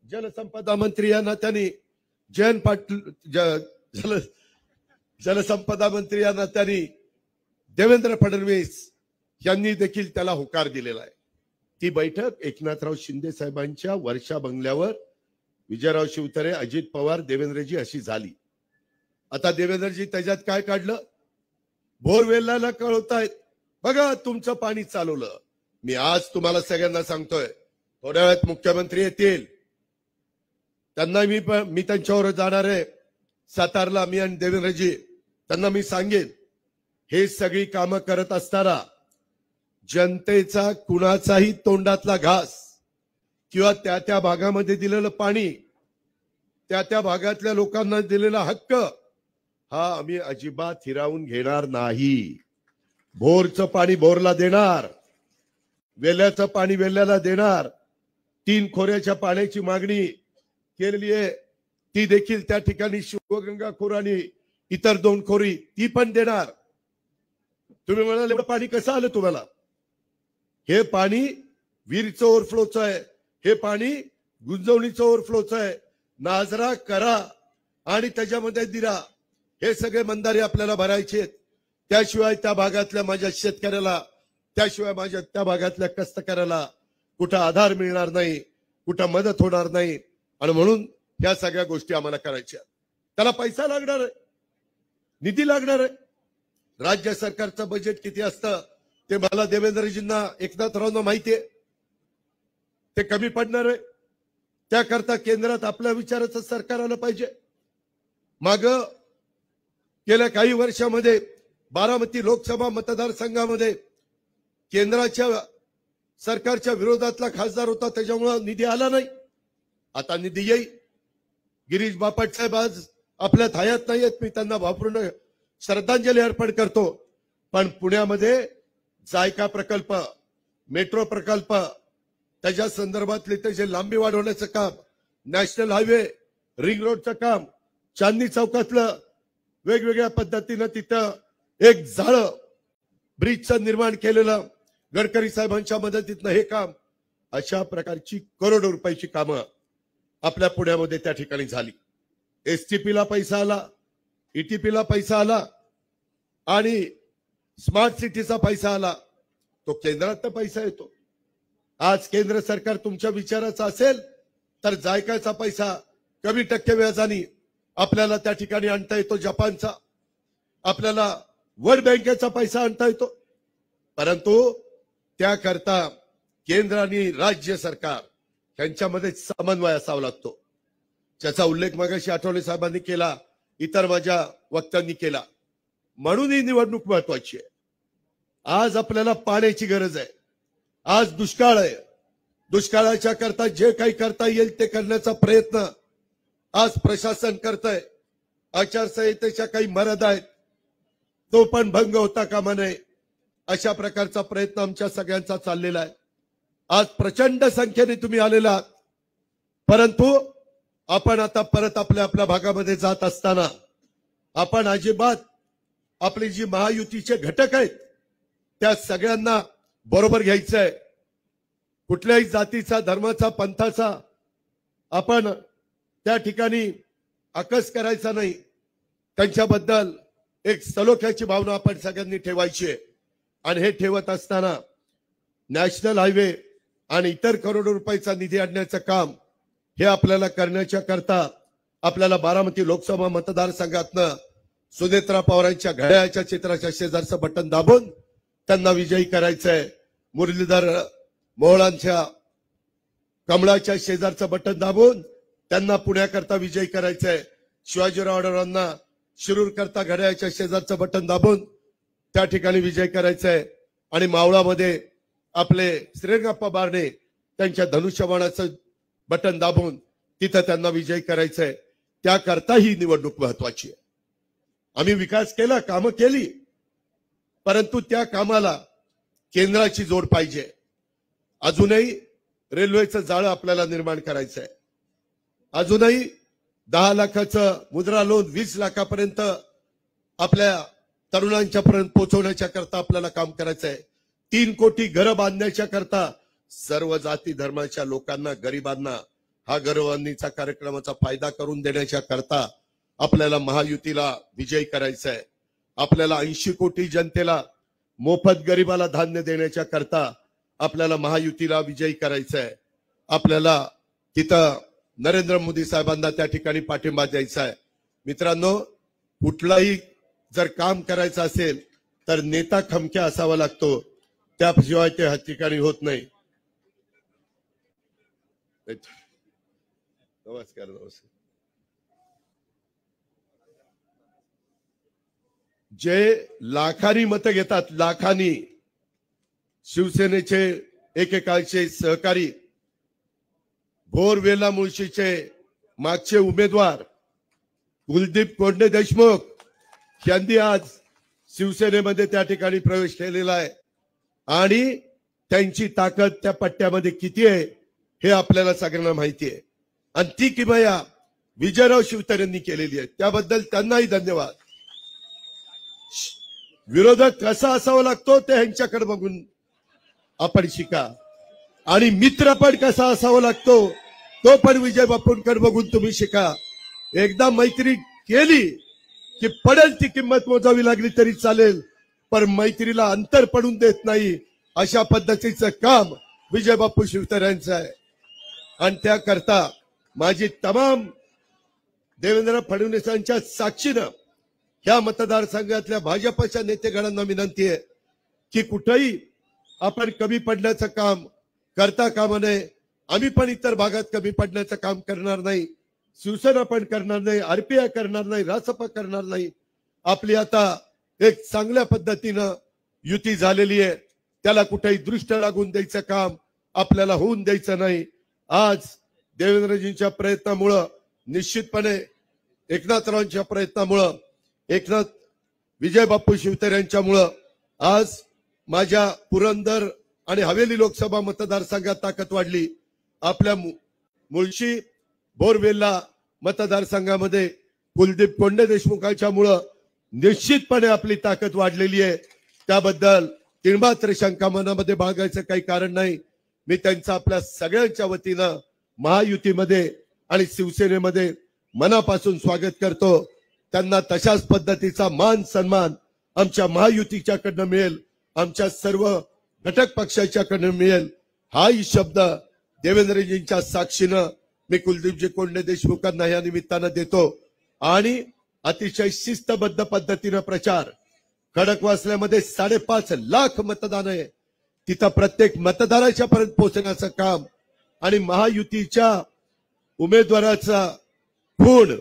जलसंपदा मंत्री या नात्याने जयंत पाटील, जलसंपदा मंत्री या नात्याने देवेंद्र फडणवीस यांनी देखील त्याला होकार दिलेला आहे. ती बैठक एकनाथराव शिंदे साहेबांच्या वर्षा बंगल्यावर विजयराव शिवतारे, अजित पवार, देवेंद्रजी अशी झाली. आता देवेंद्रजी त्याच्यात काय काढलं? बोरवेलला कळवतायत, बघा तुमचं पाणी चालवलं. मी आज तुम्हाला सगळ्यांना सांगतोय, थोड्या वेळात मुख्यमंत्री येतील, त्यांना मी त्यांच्यावर जाणार आहे सातारला, मी आणि देवेंद्रजी. त्यांना मी सांगेन, हे सगळी कामं करत असताना जनतेचा कुणाचाही तोंडातला घास किंवा त्या त्या भागामध्ये दिलेलं पाणी, त्या त्या भागातल्या लोकांना दिलेला हक्क हा आम्ही अजिबात हिरावून घेणार नाही. बोरचं पाणी बोरला देणार, वेल्याचं पाणी वेल्याला देणार. 3 खोऱ्याच्या पाण्याची मागणी केलेली आहे, ती देखील त्या ठिकाणी शिवगंगा खोर आणि इतर 2 खोरी ती पण देणार. तुम्ही म्हणाले पाणी कसं आलं तुम्हाला? हे पाणी विहीरचं ओव्हरफ्लोचं आहे, हे पाणी गुंजवणीचं ओव्हरफ्लोचं आहे. नाजरा करा आणि त्याच्यामध्ये दिरा, हे सगळे मंदारे आपल्याला भरायचे आहेत. त्याशिवाय त्या भागातल्या माझ्या शेतकऱ्याला, त्याशिवाय माझ्या त्या भागातल्या कष्टकऱ्याला कुठं आधार मिळणार नाही, कुठं मदत होणार नाही. आणि म्हणून ह्या सगळ्या गोष्टी आम्हाला करायच्या. त्याला पैसा लागणार आहे, निधी लागणार आहे. राज्य सरकारचं बजेट किती असतं ते मला देवेंद्रजींना, एकनाथरावांना माहिती आहे. ते कमी पडणार आहे. त्याकरता केंद्रात आपल्या विचाराचं सरकार आलं पाहिजे. माग गेल्या काही वर्षामध्ये बारामती लोकसभा मतदारसंघामध्ये केंद्राच्या सरकारच्या विरोधातला खासदार होता, त्याच्यामुळे निधी आला नाही. आता निधी येईल. गिरीश बापट साहेब आज आपल्यात हयात नाही आहेत, मी त्यांना वापरून श्रद्धांजली अर्पण करतो. पण पुण्यामध्ये जायका प्रकल्प, मेट्रो प्रकल्प, त्याच्या संदर्भातले त्याचे लांबी वाढवण्याचं काम, नॅशनल हायवे, रिंग रोडचं काम, चांदणी चौकातलं वेगवेगळ्या पद्धतीनं तिथं एक जाळं ब्रिजचं निर्माण केलेलं गडकरी साहेबांच्या मदतीतनं हे काम, अशा प्रकारची करोडो रुपयाची कामं आपल्या पुण्यामध्ये त्या ठिकाणी झाली. एसटीपीला पैसा आला, ईटीपीला पैसा आला आणि स्मार्ट सिटीचा पैसा आला. तो केंद्रात पैसा येतो. आज केंद्र सरकार तुमच्या विचाराचं असेल तर जायकाचा पैसा कमी टक्के व्याजाने आपल्याला त्या ठिकाणी आणता येतो. जपानचा आपल्याला वर्ल्ड बँकेचा पैसा आणता येतो. परंतु त्याकरता केंद्र आणि राज्य सरकार यांच्यामध्ये समन्वय असावा लागतो, ज्याचा उल्लेख मगाशी आठवले साहेबांनी केला, इतर माझ्या वक्त्यांनी केला. म्हणून ही निवडणूक महत्वाची आहे. आज आपल्याला पाण्याची गरज आहे. आज दुष्काळ आहे. दुष्काळाच्या करता जे काही करता येईल ते करण्याचा प्रयत्न आज प्रशासन करतंय. आचारसंहितेच्या काही मर्यादा आहेत, तो पण भंग होता कामा नये, अशा प्रकारचा प्रयत्न आमच्या सगळ्यांचा चाललेला आहे. आज प्रचंड संख्येने तुम्ही आलेला आहात. परंतु आपण आता परत आपल्या आपल्या भागामध्ये जात असताना आपण अजिबात आपली जी महायुतीचे घटक आहेत त्या सगळ्यांना बरोबर घ्यायचं आहे. कुठल्याही जातीचा, धर्माचा, पंथाचा आपण त्या ठिकाणी आकस करायचा नाही. त्यांच्याबद्दल एक सलोख्याची भावना आपण सगळ्यांनी ठेवायची आहे. आणि हे ठेवत असताना नॅशनल हायवे आणि इतर करोडो रुपयाचा निधी आणण्याचं काम हे आपल्याला करण्याच्या करता आपल्याला बारामती लोकसभा मतदारसंघातनं सुनेत्रा पवारांच्या घड्याळाच्या चित्राच्या शेजारचं बटन दाबून त्यांना विजयी करायचंय. मुरलीधर मोहोळांच्या कमळाच्या शेजारचं बटन दाबून त्यांना पुण्याकरता विजयी करायचंय. शिवाजीराव आढळरावांना शिरूर करता घड्याळाच्या शेजारचं बटन दाबून त्या ठिकाणी विजय करायचंय. आणि मावळामध्ये आपले श्रीरंगप्पा बारणे त्यांच्या धनुष्यबाणाचं बटन दाबून तिथं त्यांना विजयी करायचंय. त्याकरता ही निवडणूक महत्वाची आहे. आम्ही विकास केला, कामं केली, परंतु त्या कामाला केंद्राची जोड पाहिजे. अजूनही रेल्वेचं जाळं आपल्याला निर्माण करायचंय. अजूनही 10 लाखाचं मुद्रा लोन 20 लाखापर्यंत आपल्या तरुणांच्या पर्यंत पोहोचवण्याच्या करता आपल्याला काम करायचं आहे. 3 कोटी घरं बांधण्याच्या करता सर्व जाती धर्माच्या लोकांना, गरिबांना हा घरबांधणीचा कार्यक्रमाचा फायदा करून देण्याच्या करता आपल्याला महायुतीला विजयी करायचा आहे. आपल्याला 80 कोटी जनतेला मोफत गरिबाला धान्य देण्याच्या करता आपल्याला महायुतीला विजयी करायचं आहे. आपल्याला तिथं नरेंद्र मोदी साहेबांना त्या ठिकाणी पाठिंबा द्यायचा आहे. मित्रांनो, कुठलाही जर काम करायचं असेल तर नेता खमक्या असावा लागतो, त्याशिवाय ते ह्या ठिकाणी होत नाही. नमस्कार. जे लाखांनी मतं घेतात, लाखांनी, शिवसेनेचे एकेकाळचे सहकारी, भोरवेला मुळशीचे मागचे उमेदवार कुलदीप कोंडे देशमुख यांनी आज शिवसेनेमध्ये त्या ठिकाणी प्रवेश केलेला आहे आणि त्यांची ताकद त्या पट्ट्यामध्ये किती आहे हे आपल्याला सगळ्यांना माहिती आहे. आणि ती किमया विजयराव शिवतरेंनी केलेली आहे, त्याबद्दल त्यांनाही धन्यवाद. विरोधक कसा असावा लागतो ते ह्यांच्याकडे बघून आपण शिका, आणि मित्र पण कसा असावा लागतो तो पण विजय बापूंकडे बघून तुम्ही शिका. एकदा मैत्री केली की पडेल ती किंमत मोजावी लागली तरी चालेल, पण मैत्रीला अंतर पडून देत नाही अशा पद्धतीचं काम विजय बापू शिवतर यांचं आहे. आणि त्याकरता माझी तमाम देवेंद्र फडणवीसांच्या साक्षीनं ह्या मतदारसंघातल्या भाजपच्या नेतेगणांना विनंती आहे की कुठेही आपण कमी पडण्याचं काम करता कामा नये. आम्ही पण इतर भागात कमी पडण्याचं काम करणार नाही, शिवसेना पण करणार नाही, आरपीआय करणार नाही, रासपा करणार नाही. आपली आता एक चांगल्या पद्धतीनं युती झालेली आहे, त्याला कुठेही दृष्ट लागून द्यायचं काम आपल्याला होऊन द्यायचं नाही. आज देवेंद्रजींच्या प्रयत्नामुळं, निश्चितपणे एकनाथरावांच्या प्रयत्नामुळं, एकनाथ विजय बापू शिवतर यांच्यामुळं आज माझ्या पुरंदर आणि हवेली लोकसभा मतदारसंघात ताकद वाढली. आपल्या मुळशी बोरवेल्ला मतदारसंघामध्ये कुलदीप कोंडे देशमुखांच्यामुळं निश्चितपणे आपली ताकद वाढलेली आहे. त्याबद्दल तिळमात्र शंका मनामध्ये बाळगायचं काही कारण नाही. मी त्यांचं आपल्या सगळ्यांच्या वतीनं महायुतीमध्ये आणि शिवसेनेमध्ये मनापासून स्वागत करतो. त्यांना तशाच पद्धतीचा मान सन्मान आमच्या महायुतीच्याकडनं मिळेल, आमच्या सर्व घटक पक्षाच्याकडनं मिळेल. हाही शब्द देवेंद्रजींच्या साक्षीनं मी कुलदीपजी कोंडे देशमुखांना या निमित्तानं देतो. आणि अतिशय शिस्तबद्ध पद्धतीनं प्रचार, खडकवासल्यामध्ये 5.5 लाख मतदान आहे, तिथं प्रत्येक मतदाराच्या पर्यंत पोहोचण्याचं काम आणि महायुतीच्या उमेदवाराचा खूण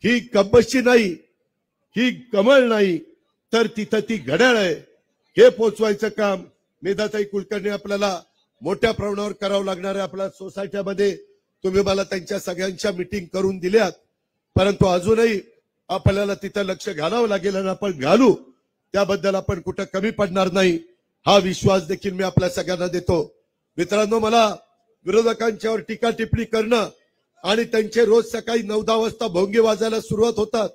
ही कब्बशी नाही, ही कमळ नाही, तर तिथं ती घड्याळ आहे, हे पोचवायचं काम मेधाताई कुलकर्णी आपल्याला मोठ्या प्रमाणावर करावं लागणार आहे. आपल्या सोसायट्यामध्ये तुम्ही मला त्यांच्या सगळ्यांच्या मीटिंग करून दिल्यात, परंतु अजूनही आपल्याला तिथं लक्ष घालावं लागेल आणि आपण घालू. त्याबद्दल आपण कुठं कमी पडणार नाही हा विश्वास देखील मी आपल्या सगळ्यांना देतो. मित्रांनो, मला विरोधकांच्यावर टीका टिप्पणी करणं आणि त्यांचे रोज सकाळी 9-10 वाजता भोंगे वाजायला सुरुवात होतात,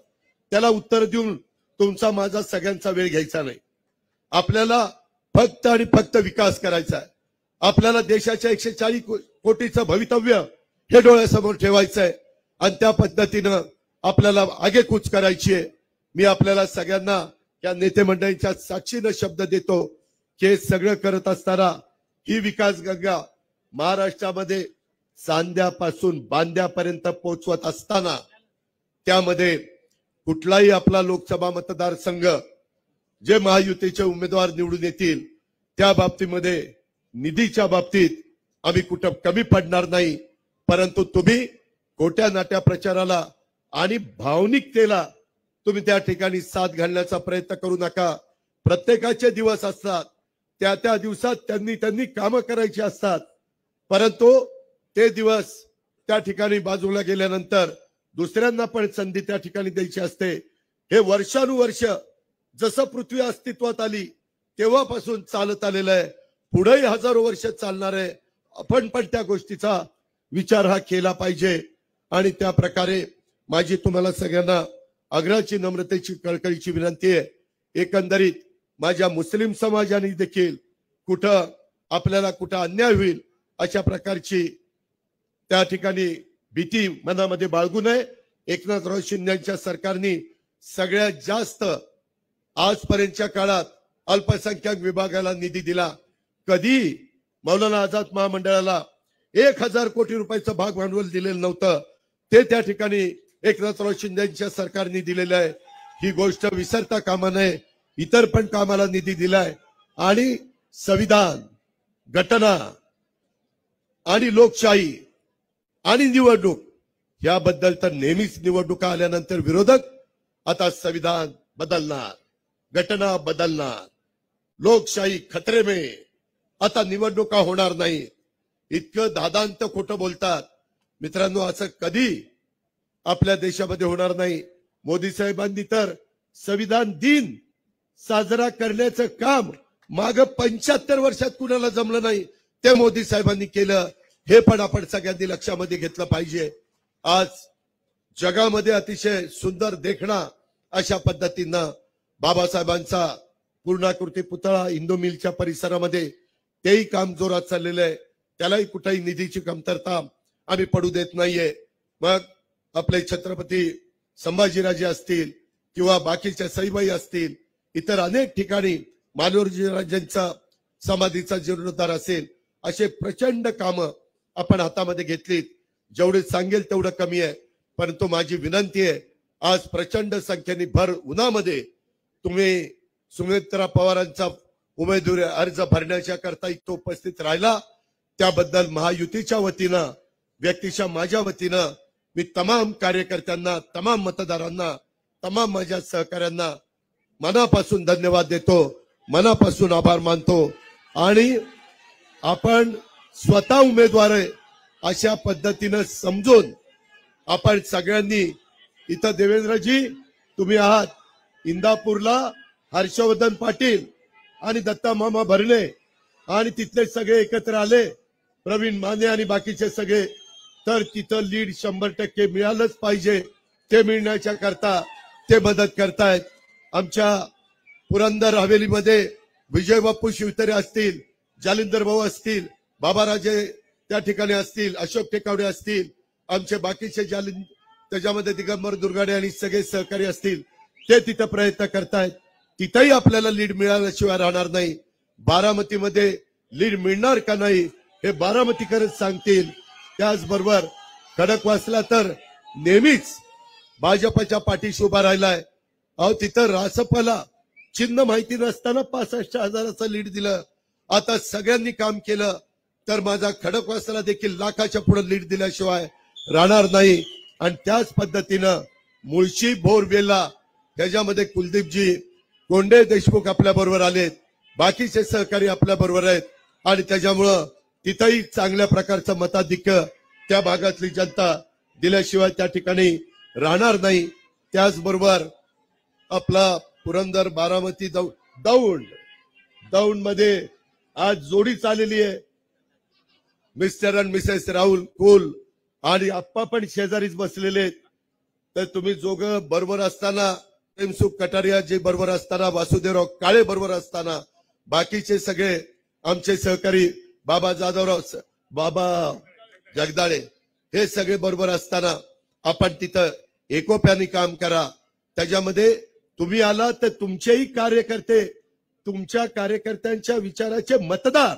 त्याला उत्तर देऊन तुमचा माझा सगळ्यांचा वेळ घ्यायचा नाही. आपल्याला फक्त आणि फक्त विकास करायचा आहे. आपल्याला देशाच्या 140 कोटीचं भवितव्य हे डोळ्यासमोर ठेवायचं आहे आणि त्या पद्धतीनं आपल्याला आगेकूच करायची आहे. मी आपल्याला सगळ्यांना या नेते मंडळींच्या साक्षीनं शब्द देतो की हे सगळं करत असताना ही विकास गंगा महाराष्ट्रामध्ये सांध्यापासून बांध्यापर्यंत पोहोचवत असताना त्यामध्ये कुठलाही आपला लोकसभा मतदारसंघ जे महायुतीचे उमेदवार निवडून येतील त्या बाबतीमध्ये निधीच्या बाबतीत आम्ही कुठं कमी पडणार नाही. परंतु तुम्ही खोट्या नाट्या प्रचाराला आणि भावनिकतेला तुम्ही त्या ठिकाणी साथ घालण्याचा प्रयत्न करू नका. प्रत्येकाचे दिवस असतात, त्या दिवसात त्यांनी कामं करायची असतात, परंतु ते दिवस त्या ठिकाणी बाजूला गेल्यानंतर दुसऱ्यांना पण संधी त्या ठिकाणी द्यायची असते. हे वर्षानुवर्ष जसं पृथ्वी अस्तित्वात आली तेव्हापासून चालत आलेलं आहे, पुढेही हजारो वर्ष चालणार आहे. आपण पण त्या गोष्टीचा विचार हा केला पाहिजे. आणि त्या प्रकारे माझी तुम्हाला सगळ्यांना आग्रहाची, नम्रतेची, कळकळीची विनंती आहे. एकंदरीत माझ्या मुस्लिम समाजाने देखील कुठं आपल्याला कुठं अन्याय होईल अशा प्रकारची त्या ठिकाणी भीती मनामध्ये बाळगू नये. एकनाथराव शिंदेच्या सरकारने सगळ्यात जास्त आजपर्यंतच्या काळात अल्पसंख्याक विभागाला निधी दिला. कधी मौलाना आझाद महामंडळाला 1000 कोटी रुपयाचं भाग भांडवल दिलेलं नव्हतं. ते त्या ठिकाणी एकनाथराव शिंदेच्या सरकारने दिलेलं आहे. ही गोष्ट विसरता कामा नये. इतर पण कामाला निधी दिलाय. आणि संविधान, घटना आणि लोकशाही आणि निवडणूक याबद्दल तर नेहमीच निवडणुका आल्यानंतर विरोधक, आता संविधान बदलणार, घटना बदलणार, लोकशाही खतरे में, आता निवडणुका होणार नाही. इतकं दादांत खोटं बोलतात. मित्रांनो, असं कधी आपल्या देशामध्ये होणार नाही. मोदी साहेबांनी तर संविधान दिन साजरा करण्याचं काम माग 75 वर्षात कुणाला जमलं नाही, ते मोदी साहेबांनी केलं. हे पण आपण सगळ्यांनी लक्षामध्ये घेतलं पाहिजे. आज जगामध्ये अतिशय सुंदर देखणा अशा पद्धतीनं बाबासाहेबांचा पूर्णाकृती पुतळा इंदू मिलच्या परिसरामध्ये तेही काम जोरात चाललेलं आहे. त्यालाही कुठेही निधीची कमतरता आम्ही पडू देत नाहीये. मग आपले छत्रपती संभाजीराजे असतील किंवा बाकीच्या सईबाई असतील, इतर अनेक ठिकाणी मालोजीराजांचा समाधीचा जीर्णोद्धार असेल, असे प्रचंड कामं आपण हातामध्ये घेतलीत. जेवढे सांगेल तेवढं कमी आहे. परंतु माझी विनंती आहे, आज प्रचंड संख्येने भर उन्हामध्ये तुम्ही सुमित्रा पवारांचा उमेदवारी अर्ज भरण्याच्या करता इथं उपस्थित राहिला, त्याबद्दल महायुतीच्या वतीनं, व्यक्तिशः माझ्या वतीनं मी तमाम कार्यकर्त्यांना, तमाम मतदारांना, तमाम माझ्या सहकाऱ्यांना मनापासून धन्यवाद देतो, मनापासून आभार मानतो. आणि आपण स्वतः उमेदवार आहे अशा पद्धतीनं समजून आपण सगळ्यांनी, इथं देवेंद्रजी तुम्ही आहात, इंदापूरला हर्षवर्धन पाटील आणि दत्ता मामा भरणे आणि तिथले सगळे एकत्र आले, प्रवीण माने आणि बाकीचे सगळे, तर तिथं लीड 100% मिळालंच पाहिजे. ते मिळण्याच्या करता ते मदत करतायत. आमच्या पुरंदर हवेलीमध्ये विजय बाप्पू शिवतरे असतील, जालिंदर भाऊ असतील, बाबाराजे त्या ठिकाणी असतील, अशोक टेकावडे असतील, आमचे बाकीचे त्याच्यामध्ये दिगंबर दुर्गाडे आणि सगळे सहकारी असतील, ते तिथं प्रयत्न करतायत. तिथंही आपल्याला लीड मिळाल्याशिवाय राहणार नाही. बारामतीमध्ये लीड मिळणार का नाही हे बारामतीकरच सांगतील. त्याचबरोबर खडकवासला तर नेहमीच भाजपच्या पाठीशी उभा राहिलाय. अहो, तिथं रासपाला चिन्ह माहिती नसताना 65,000चं लीड दिलं. आता सगळ्यांनी काम केलं तर माझा खडकवासला देखील लाखाच्या पुढे लीड दिल्याशिवाय राहणार नाही. आणि त्याच पद्धतीनं मुळशी बोरवेला त्याच्यामध्ये कुलदीपजी कोंडे देशमुख आपल्या बरोबर आलेत, बाकीचे सहकारी आपल्या बरोबर आहेत. आणि त्याच्यामुळं तिथंही चांगल्या प्रकारचं मताधिक्य त्या भागातली जनता दिल्याशिवाय त्या ठिकाणी राहणार नाही. त्याचबरोबर आपला पुरंदर, बारामती, दौंड मध्ये आज जोडी चाललेली आहे. मिस्टर अँड मिसेस राहुल कुल आणि आप्पा पण शेजारीच बसलेले आहेत. तर तुम्ही दोघं बरोबर असताना, प्रेमसुख कटारिया जे बरोबर असताना, वासुदेवराव काळे बरोबर असताना, बाकीचे सगळे आमचे सहकारी बाबा जाधवराव, बाबा जगदाळे हे सगळे बरोबर असताना आपण तिथं एकोप्याने काम करा. त्याच्यामध्ये तुम्ही आला तर तुमचेही कार्यकर्ते, तुमच्या कार्यकर्त्यांच्या विचाराचे मतदार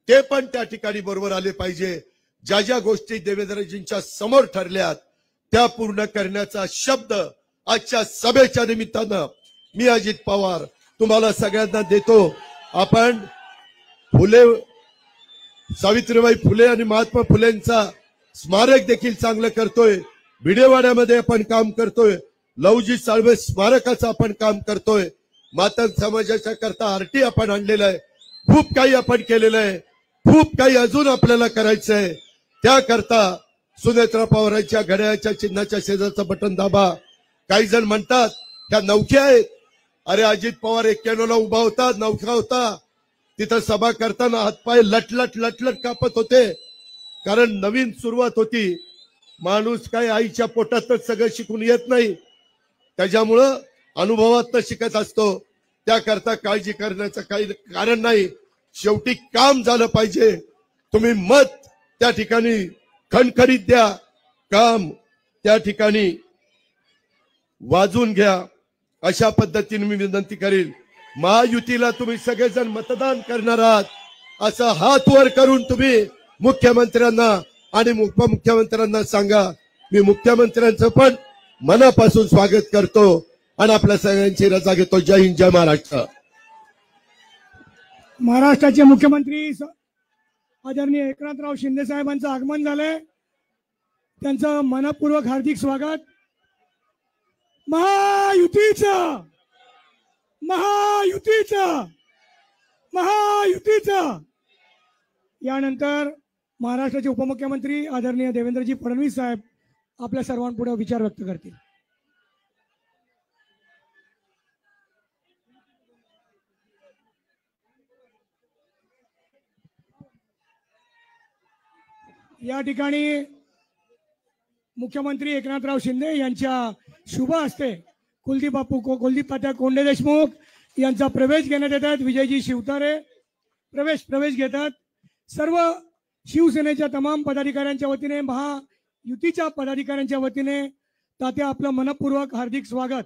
ते पण त्या ठिकाणी बरोबर आले पाहिजे. ज्या ज्या गोष्टी देवेंद्रजींच्या समोर ठरल्यात त्या पूर्ण करण्याचा शब्द आजच्या सभेच्या निमित्तानं मी अजित पवार तुम्हाला सगळ्यांना देतो. आपण सावित्रीबाई फुले आणि महात्मा फुलेंचा स्मारक देखील चांगलं करतोय. भिडेवाड्यामध्ये आपण काम करतोय. लवजी साळवे स्मारकाचं आपण काम करतोय. मातंग समाजाच्या करता आरटी आपण आणलेलं आहे. खूप काही आपण केलेलं आहे. खूप काही अजून आपल्याला करायचं आहे. त्याकरता सुनेत्रा पवारांच्या घड्याळाच्या चिन्हाच्या शेजारचं बटन दाबा. काही जण म्हणतात त्या नौख्या आहेत. अरे अजित पवार 91ला उभा होता, नौका होता, तिथं सभा करताना हातपाय लटलट कापत होते. कारण नवीन सुरुवात होती. माणूस काय आईच्या पोटातच सगळं शिकून येत नाही, त्याच्यामुळं अनुभवातनं शिकत असतो. त्याकरता काळजी करण्याचं काही कारण नाही. शेवटी काम झालं पाहिजे. तुम्ही मत त्या ठिकाणी खणखणीत द्या, काम त्या ठिकाणी वाजून घ्या. अशा पद्धतीने मी विनंती करेल. महायुतीला तुम्ही सगळेजण मतदान करणार आहात असं हात वर करून तुम्ही मुख्यमंत्र्यांना आणि उपमुख्यमंत्र्यांना सांगा. मी मुख्यमंत्र्यांचं पण मनापासून स्वागत करतो आणि आपल्या सगळ्यांची रजा घेतो. जय हिंद, जय महाराष्ट्र. महाराष्ट्राचे मुख्यमंत्री आदरणीय एकनाथराव शिंदे साहेबांचं आगमन झालंय. त्यांचं मनपूर्वक हार्दिक स्वागत. महायुतीचं महायुतीचं महायुतीचं. यानंतर महाराष्ट्राचे उपमुख्यमंत्री आदरणीय देवेंद्रजी फडणवीस साहेब आपल्या सर्वांपुढे विचार व्यक्त करतील. या ठिकाणी मुख्यमंत्री एकनाथराव शिंदे यांच्या शुभ हस्ते कुलदीप तात्या कोंडे देशमुख यांचा प्रवेश घेण्यात येतात. विजयजी शिवतारे प्रवेश घेतात. सर्व शिवसेनेच्या तमाम पदाधिकाऱ्यांच्या वतीने, महायुतीच्या पदाधिकाऱ्यांच्या वतीने तात्या आपलं मनपूर्वक हार्दिक स्वागत.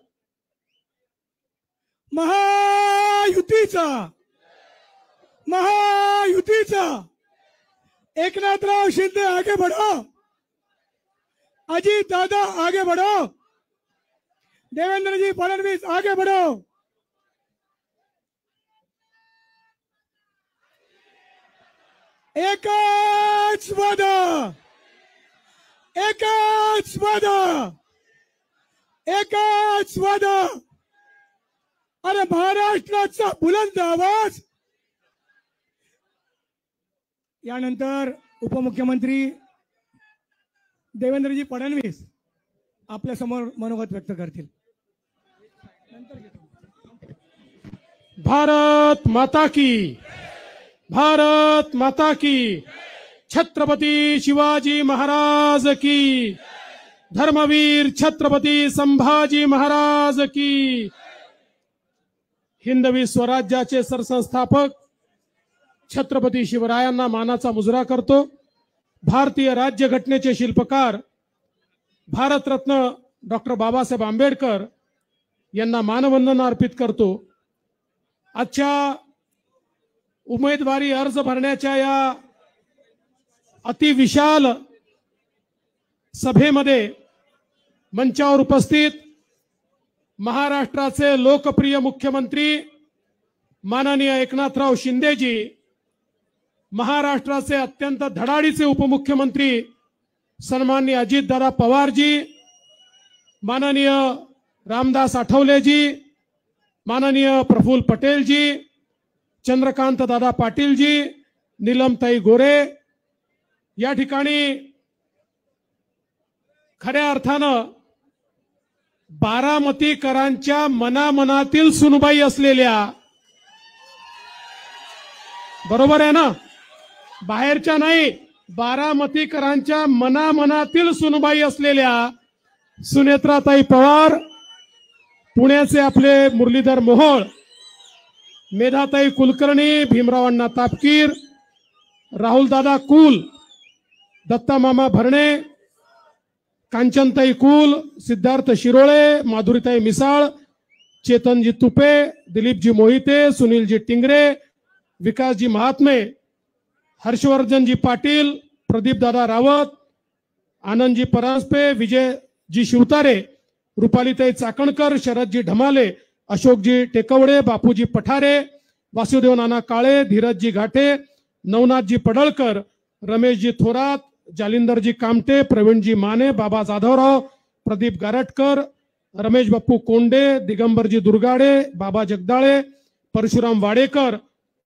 महायुतीचा महायुतीचा एकनाथराव शिंदे आगे बढ़ो, अजीत दादा आगे बढ़ो, देवेंद्र जी फडणवीस आगे बढ़ो. एकच वादा, एकच वादा, एकच वादा. अरे महाराष्ट्राचा बुलंद आवाज. यानंतर उपमुख्यमंत्री देवेंद्रजी फडणवीस आपल्या समोर मनोगत व्यक्त करतील. भारत माता की, भारत माता की. छत्रपती शिवाजी महाराज की, धर्मवीर छत्रपती संभाजी महाराज की. हिंदवी स्वराज्याचे सरसंस्थापक छत्रपती शिवरायांना मानाचा मुजरा करतो. भारतीय राज्यघटनेचे शिल्पकार भारतरत्न डॉक्टर बाबासाहेब आंबेडकर यांना मानवंदना अर्पित करतो. आजच्या उमेदवारी अर्ज भरण्याच्या या अतिविशाल सभेमध्ये मंचावर उपस्थित महाराष्ट्राचे लोकप्रिय मुख्यमंत्री माननीय एकनाथराव शिंदेजी, महाराष्ट्राचे अत्यंत धडाडीचे उपमुख्यमंत्री सन्माननीय अजितदादा पवारजी, माननीय रामदास आठवलेजी, माननीय प्रफुल्ल पटेलजी, चंद्रकांत दादा पाटीलजी, नीलमताई गोरे, या ठिकाणी खऱ्या अर्थानं बारामतीकरांच्या मनामनातील सुनबाई असलेल्या, बरोबर आहे ना, बाहेरच्या नाही, बारामतीकरांच्या मनामनातील सुनबाई असलेल्या सुनेत्राताई पवार, पुण्याचे आपले मुरलीधर मोहोळ, मेधाताई कुलकर्णी, भीमराव अण्णा तापकीर, राहुलदादा कुल, दत्ता मामा भरणे, कांचनताई कुल, सिद्धार्थ शिरोळे, माधुरीताई मिसाळ, चेतनजी तुपे, दिलीपजी मोहिते, सुनीलजी टिंगरे, विकासजी महात्मे, हर्षवर्धनजी पाटील, प्रदीपदादा रावत, आनंदजी परांजपे, विजयजी शिवतारे, रुपालीताई चाकणकर, शरदजी ढमाले, अशोकजी टेकवडे, बापूजी पठारे, वासुदेव नाना काळे, धीरजजी घाटे, नवनाथजी पडळकर, रमेशजी थोरात, जालिंदरजी कामटे, प्रवीणजी माने, बाबा जाधवराव, प्रदीप गारटकर, रमेश बाप्पू कोंडे, दिगंबरजी दुर्गाडे, बाबा जगदाळे, परशुराम वाडेकर,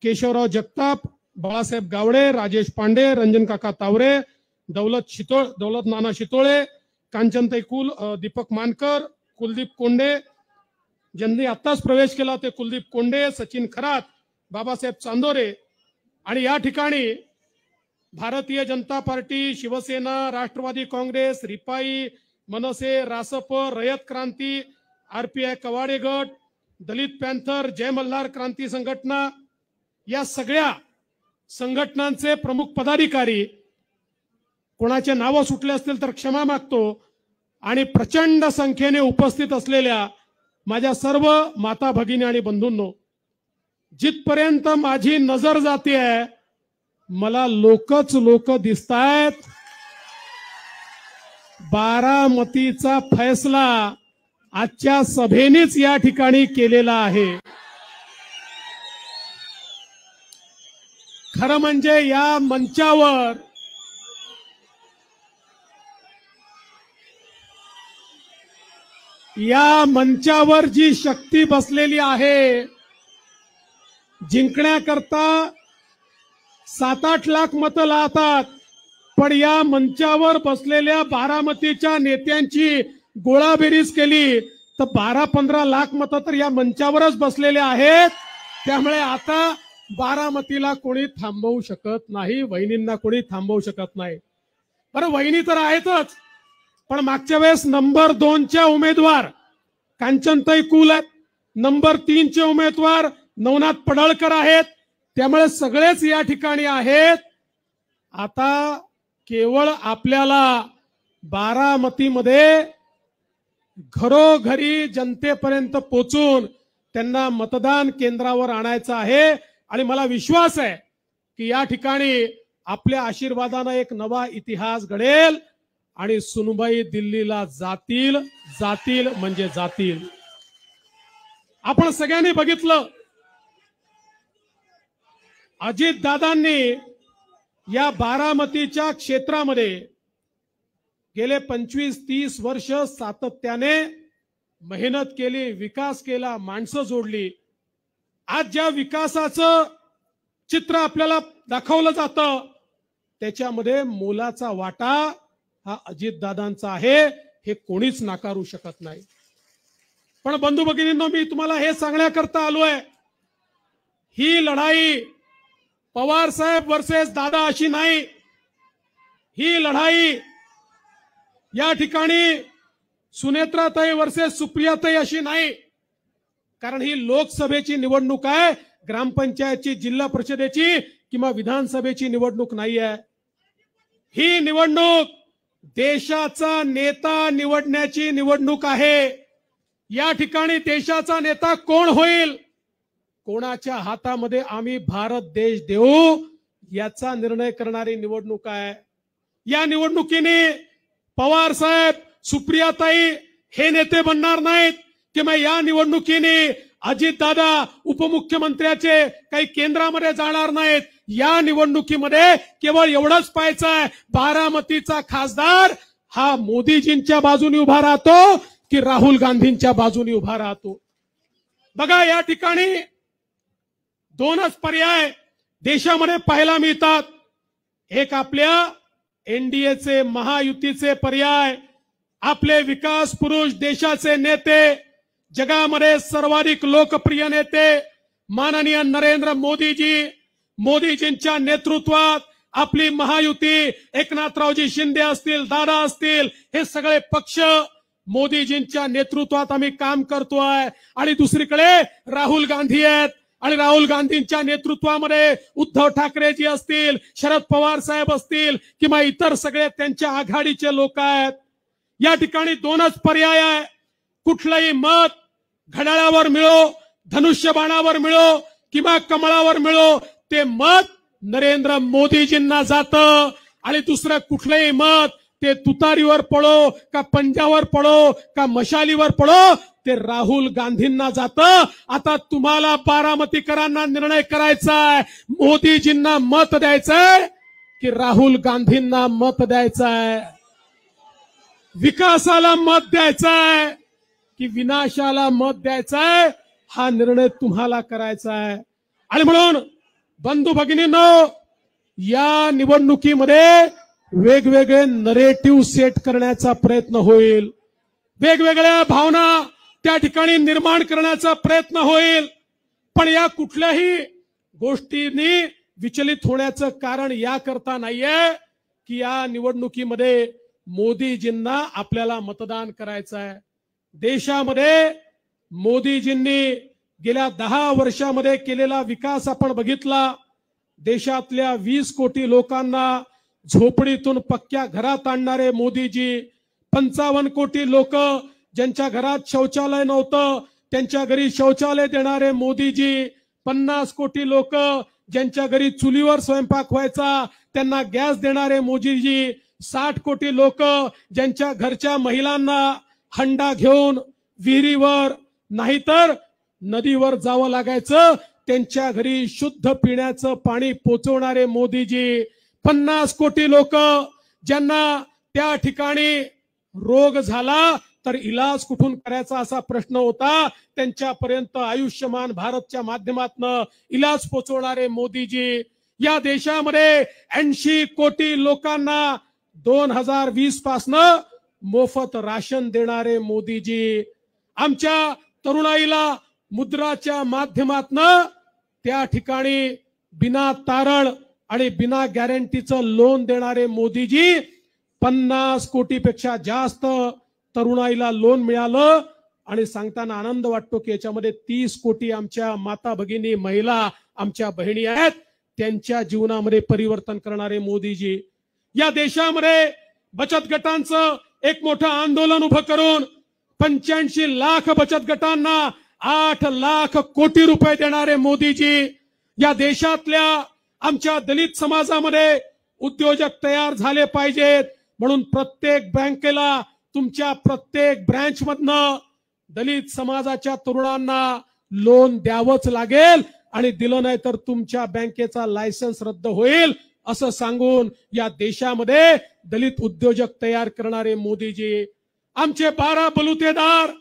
केशवराव जगताप, बाळासाहेब गावडे, राजेश पांडे, रंजन काका तावरे, दौलत नाना शितोळे, कांचनताई कुल, दीपक मानकर, कुलदीप कोंडे, ज्यांनी आत्ताच प्रवेश केला ते कुलदीप कोंडे, सचिन खरात, बाबासाहेब चांदोरे. आणि या ठिकाणी भारतीय जनता पार्टी, शिवसेना, राष्ट्रवादी काँग्रेस, रिपाई, मनसे, रासप, रयत क्रांती, आरपीआय कवाडे गट, दलित पॅन्थर, जय मल्हार क्रांती संघटना या सगळ्या संघटनांचे प्रमुख पदाधिकारी, कोणाचे नावं सुटले असतील तर क्षमा मागतो, आणि प्रचंड संख्येने उपस्थित असलेल्या माझ्या सर्व माता भगिनी आणि बंधूंनो, जिथपर्यंत माझी नजर जाते मला लोकच लोक दिसतायत. बारामतीचा फैसला आजच्या सभेनेच या ठिकाणी केलेला आहे. खरं म्हणजे या मंचावर जी शक्ती बसलेली आहे, जिंकण्याकरता 7-8 लाख मतं लावतात, पण या मंचावर बसलेल्या बारामतीच्या नेत्यांची गोळाबेरीज केली तर 12-15 लाख मतं तर या मंचावरच बसलेले आहेत. त्यामुळे आता बारामतीला कोणी थांबवू शकत नाही, वहिनींना कोणी थांबवू शकत नाही. बरं, वहिनी तर आहेतच, पण मागच्या वेळेस नंबर 2च्या उमेदवार कांचनताई कुल आहेत, नंबर 3चे उमेदवार नवनाथ पडळकर आहेत, त्यामुळे सगळेच या ठिकाणी आहेत. आता केवळ आपल्याला बारामतीमध्ये घरोघरी जनतेपर्यंत पोचून त्यांना मतदान केंद्रावर आणायचं आहे. आणि मला विश्वास आहे की या ठिकाणी आपल्या आशीर्वादानं एक नवा इतिहास घडेल आणि सुनबाई दिल्लीला जातील, जातील म्हणजे जातील. आपण सगळ्यांनी बघितलं, अजितदादांनी या बारामतीच्या क्षेत्रामध्ये गेले 25-30 वर्ष सातत्याने मेहनत केली, विकास केला, माणसं जोडली. आज ज्या विकासाचं चित्र आपल्याला दाखवलं जातं त्याच्यामध्ये मोलाचा वाटा हा अजितदादांचा आहे, हे कोणीच नाकारू शकत नाही. पण बंधू भगिनींनो, मी तुम्हाला हे सांगण्याकरता आलोय, ही लढाई पवार साहेब वर्सेस दादा अशी नाही. ही लढाई या ठिकाणी सुनेत्राताई वर्सेस सुप्रियाताई अशी नाही. कारण ही लोकसभेची निवडणूक आहे, ग्रामपंचायतची, जिल्हा परिषदेची किंवा विधानसभेची निवडणूक नाही आहे. ही निवडणूक देशाचा नेता निवडण्याची निवडणूक आहे. या ठिकाणी देशाचा नेता कोण होईल, कोणाच्या हातामध्ये आम्ही भारत देश देऊ, याचा निर्णय करणारी निवडणूक आहे. या निवडणुकीने पवार साहेब, सुप्रियाताई हे नेते बनणार नाहीत किंवा या निवडणुकीने अजितदादा उपमुख्यमंत्र्याचे काही केंद्रामध्ये जाणार नाहीत. या निवडणुकीमध्ये केवळ एवढंच पाहायचं आहे, बारामतीचा खासदार हा मोदीजींच्या बाजूने उभा राहतो की राहुल गांधींच्या बाजूने उभा राहतो. बघा, या ठिकाणी दोनच पर्याय देशामध्ये पाहायला मिळतात. एक आपल्या एनडीएचे, महायुतीचे पर्याय, आपले विकास पुरुष, देशाचे नेते, जगामध्ये सर्वाधिक लोकप्रिय नेते माननीय नरेंद्र मोदीजी, मोदीजींच्या नेतृत्वात आपली महायुती, एकनाथरावजी शिंदे असतील, दादा असतील, हे सगळे पक्ष मोदीजींच्या नेतृत्वात आम्ही काम करतोय. आणि दुसरीकडे राहुल गांधी आहेत आणि राहुल गांधींच्या नेतृत्वामध्ये उद्धव ठाकरेजी असतील, शरद पवार साहेब असतील किंवा इतर सगळे त्यांच्या आघाडीचे लोक आहेत. या ठिकाणी दोनच पर्याय आहे. कुठलंही मत घड्याळावर मिळो, धनुष्यबाणावर मिळो किंवा कमळावर मिळो, ते मत नरेंद्र मोदीजींना जातं. आणि दुसरं कुठलंही मत ते तुतारीवर पडो का पंजावर पडो का मशालीवर पडो, ते राहुल गांधींना जातं. आता तुम्हाला बारामतीकरांना निर्णय करायचा आहे, मोदीजींना मत द्यायचंय की राहुल गांधींना मत द्यायचंय, विकासाला मत द्यायचंय की विनाशाला मत द्यायचंय, हा निर्णय तुम्हाला करायचा आहे. आणि म्हणून बंधू भगिनींनो, या निवडणुकीमध्ये वेगवेगळे नरेटिव्ह सेट करण्याचा प्रयत्न होईल, वेगवेगळ्या भावना त्या ठिकाणी निर्माण करण्याचा प्रयत्न होईल. पण या कुठल्याही गोष्टींनी विचलित होण्याचं कारण याकरता नाहीये की या निवडणुकीमध्ये मोदीजींना आपल्याला मतदान करायचं आहे. देशामध्ये मोदीजींनी गेल्या 10 वर्षामध्ये केलेला विकास आपण बघितला. देशातल्या 20 कोटी लोकांना झोपडीतून पक्क्या घरात आणणारे मोदीजी, 55 कोटी लोक ज्यांच्या घरात शौचालय नव्हतं त्यांच्या घरी शौचालय देणारे मोदीजी, 50 कोटी लोक ज्यांच्या घरी चुलीवर स्वयंपाक व्हायचा त्यांना गॅस देणारे मोदीजी, 60 कोटी लोक ज्यांच्या घरच्या महिलांना हंडा घेऊन विहिरीवर नाहीतर नदीवर जावं लागायचं त्यांच्या घरी शुद्ध पिण्याचं पाणी पोचवणारे मोदीजी, 50 कोटी लोक ज्यांना त्या ठिकाणी रोग झाला तर इलाज कुठून करायचा असा प्रश्न होता त्यांच्यापर्यंत आयुष्यमान भारतच्या माध्यमातून इलाज पोचवणारे मोदीजी. या देशामध्ये 80 कोटी लोकांना 2020 पासनं मोफत राशन देणारे मोदीजी. आमच्या तरुणाईला मुद्राच्या माध्यमातून त्या ठिकाणी बिना तारण आणि बिना गॅरंटीचं लोन देणारे मोदीजी. 50 कोटीपेक्षा जास्त तरुणाईला लोन मिळालं आणि सांगताना आनंद वाटतो की याच्यामध्ये 30 कोटी आमच्या माता भगिनी महिला आमच्या बहिणी आहेत. त्यांच्या जीवनामध्ये परिवर्तन करणारे मोदीजी. या देशामध्ये बचत गटांचं एक मोठं आंदोलन उभं करून 85 लाख बचत गटांना 8 लाख कोटी रुपये देणारे मोदीजी. या देशातल्या आमच्या दलित समाजामध्ये उद्योजक तयार झाले पाहिजेत म्हणून प्रत्येक बँकेला तुमच्या प्रत्येक ब्रँच मधनं दलित समाजाच्या तरुणांना लोन द्यावंच लागेल आणि दिलं नाही तर तुमच्या बँकेचा लायसन्स रद्द होईल असं सांगून या देशामध्ये दलित उद्योजक तयार करणारे मोदीजी. आमचे 12 बलुतेदार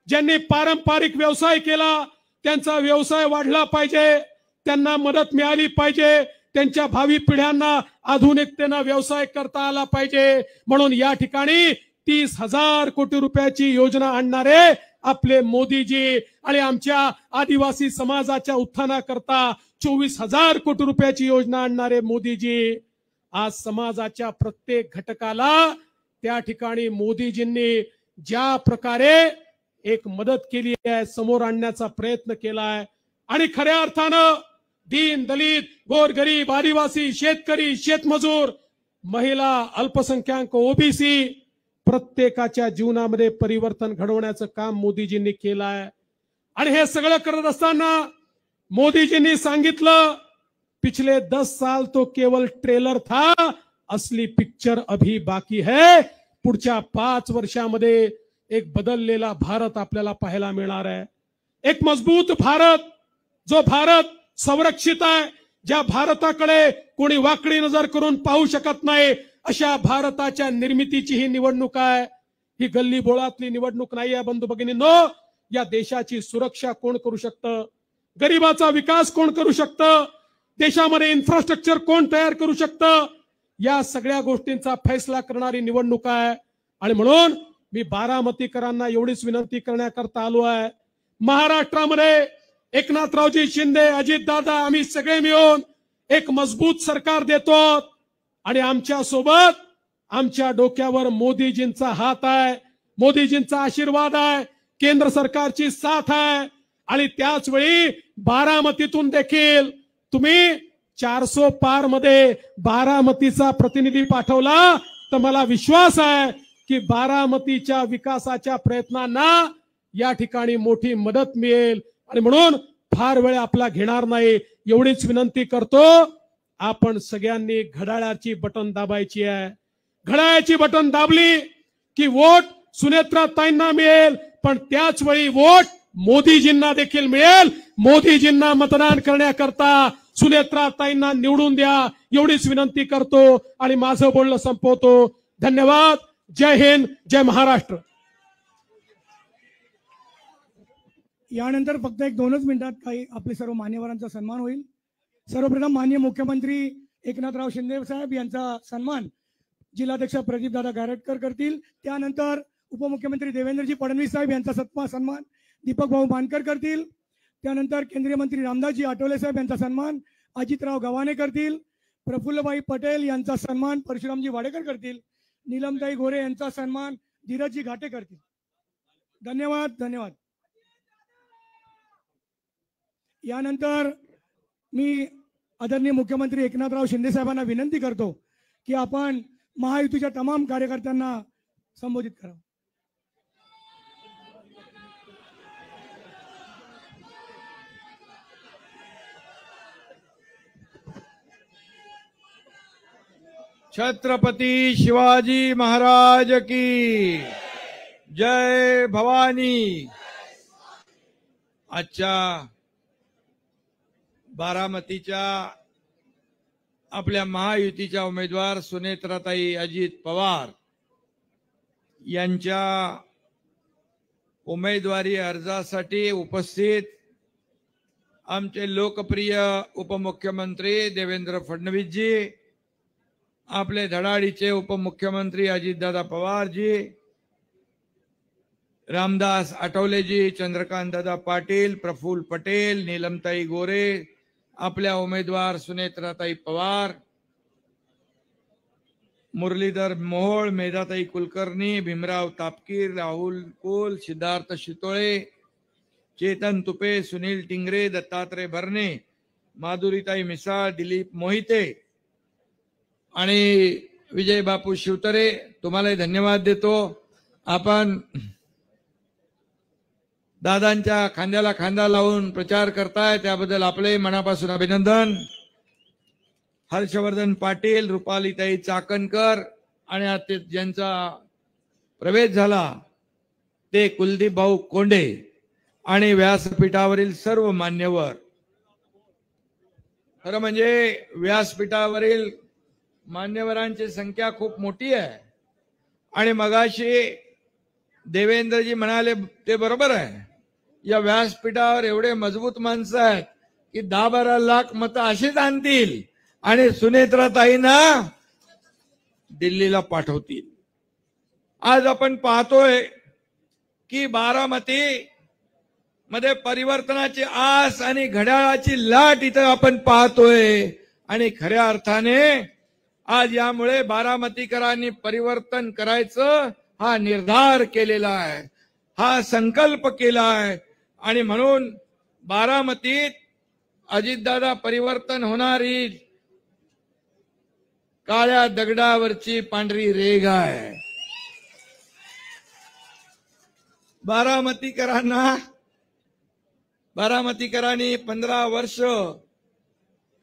ज्यांनी पारंपरिक व्यवसाय केला त्यांचा व्यवसाय वाढला पाहिजे, त्यांना मदत मिळाली पाहिजे, त्यांच्या भावी पिढ्यांना आधुनिकतेनं व्यवसाय करता आला पाहिजे म्हणून या ठिकाणी 30,000 कोटी रुपयाची योजना आणणारे आपले मोदीजी आणि आमच्या आदिवासी समाजाच्या उत्थानाकरता 24,000 कोटी रुपयाची योजना आणणारे मोदीजी. आज समाजाच्या प्रत्येक घटकाला त्या ठिकाणी मोदीजींनी ज्या प्रकारे एक मदत केली आहे समोर आणण्याचा प्रयत्न केलाय आणि खऱ्या अर्थानं दीन दलित गोरगरीब आदिवासी शेतकरी शेतमजूर महिला अल्पसंख्याक ओबीसी प्रत्येकाच्या जीवनामध्ये परिवर्तन घडवण्याचं काम मोदीजींनी केलं आहे. आणि हे सगळं करत असताना मोदीजींनी सांगितलं पिछले 10 साल तो केवल ट्रेलर था, असली पिक्चर अभी बाकी है. पुढच्या 5 वर्षामध्ये एक बदललेला भारत आपल्याला पाहायला मिळणार आहे. एक मजबूत भारत, जो भारत संरक्षित आहे, ज्या भारताकडे कोणी वाकडी नजर करून पाहू शकत नाही अशा भारताच्या निर्मितीची ही निवडणूक आहे. ही गल्ली बोळातली निवडणूक नाही आहे बंधू भगिनींनो. या देशाची सुरक्षा कोण करू शकतं, गरिबाचा विकास कोण करू शकतं, देशामध्ये इन्फ्रास्ट्रक्चर कोण तयार करू शकतं, या सगळ्या गोष्टींचा फैसला करणारी निवडणूक आहे. आणि म्हणून मी बारामतीकरांना एवढीच विनंती करण्याकरता आलो आहे. महाराष्ट्रामध्ये एकनाथरावजी शिंदे, अजितदादा आम्ही सगळे मिळून एक मजबूत सरकार देतो आणि आमच्या सोबत आमच्या डोक्यावर मोदीजींचा हात आहे, मोदीजींचा आशीर्वाद आहे, केंद्र सरकारची साथ आहे. आणि त्याच वेळी बारामतीतून देखील तुम्ही 400 पार मध्ये बारामतीचा प्रतिनिधी पाठवला तर मला विश्वास आहे की बारामतीच्या विकासाच्या प्रयत्नांना या ठिकाणी मोठी मदत मिळेल. आणि म्हणून फार वेळ आपला घेणार नाही, एवढीच विनंती करतो. आपण सगळ्यांनी घड्याळाची बटन दाबायची आहे. घड्याळाची बटन दाबली की वोट सुनेत्राताईंना मिळेल, पण त्याच वेळी वोट मोदीजींना देखील मिळेल. मोदीजींना मतदान करण्याकरता सुनेत्राताईंना निवडून द्या एवढीच विनंती करतो आणि माझं बोलणं संपवतो. धन्यवाद. जय हिंद, जय महाराष्ट्र. यानंतर फक्त 1-2च मिनिटात काही आपले सर्व मान्यवरांचा सन्मान होईल. सर्वप्रथम माननीय मुख्यमंत्री एकनाथराव शिंदे साहेब यांचा सन्मान जिल्हाध्यक्ष प्रदीपदादा गारटकर करतील. त्यानंतर उपमुख्यमंत्री देवेंद्रजी फडणवीस साहेब यांचा सन्मान दीपक भाऊ मानकर करतील. त्यानंतर केंद्रीय मंत्री रामदासजी आठवले साहेब यांचा सन्मान अजितराव गव्हाणे करतील, प्रफुल्लभाई पटेल यांचा सन्मान परशुरामजी वाडेकर करतील, नीलमताई गोरे यांचा सन्मान धीरजजी घाटे करतील. धन्यवाद. धन्यवाद. यानंतर मी आदरणीय मुख्यमंत्री एकनाथराव शिंदे साहेबांना विनंती करतो की आपण महायुतीच्या तमाम कार्यकर्त्यांना संबोधित करावं. छत्रपती शिवाजी महाराज की जय भवानी. आजच्या बारामतीच्या आपल्या महायुतीच्या उमेदवार सुनेत्राताई अजित पवार यांच्या उमेदवारी अर्जासाठी उपस्थित आमचे लोकप्रिय उपमुख्यमंत्री देवेंद्र फडणवीसजी, आपले धडाडीचे उपमुख्यमंत्री अजितदादा पवारजी, रामदास आठवलेजी, चंद्रकांतदादा पाटील, प्रफुल्ल पटेल, नीलमताई गोरे, आपल्या उमेदवार सुनेत्राताई पवार, मुरलीधर मोहोळ, मेधाताई कुलकर्णी, भीमराव तापकीर, राहुल कोल, सिद्धार्थ शितोळे, चेतन तुपे, सुनील टिंगरे, दत्तात्रय भरणे, माधुरीताई मिसाळ, दिलीप मोहिते आणि विजय बापू शिवतरे, तुम्हालाही धन्यवाद देतो. आपण दादांच्या खांद्याला खांदा लावून प्रचार करताय त्याबद्दल आपले मनापासून अभिनंदन. हर्षवर्धन पाटील, रुपालीताई चाकणकर आणि आता ज्यांचा प्रवेश झाला ते कुलदीप भाऊ कोंडे आणि व्यासपीठावरील सर्व मान्यवर. खरं म्हणजे व्यासपीठावरील मान्यवरांची संख्या खूप मोठी आहे आणि मगाशी देवेंद्रजी म्हणाले ते बरोबर आहे. या व्यासपीठावर एवढे मजबूत माणसं आहेत की 10-12 लाख मतं अशीच आणतील आणि सुनेत्राताईंना दिल्लीला पाठवतील. आज आपण पाहतोय की बारामती मध्ये परिवर्तनाची आस आणि घड्याळाची लाट इथं आपण पाहतोय आणि खऱ्या अर्थाने आज यामुळे बारामतीकरांनी परिवर्तन करायचं हा निर्धार केलेला आहे, हा संकल्प केला आहे आणि म्हणून बारामतीत अजितदादा परिवर्तन होणारी काळ्या दगडावरची पांढरी रेघ आहे. बारामतीकरांनी 15 वर्ष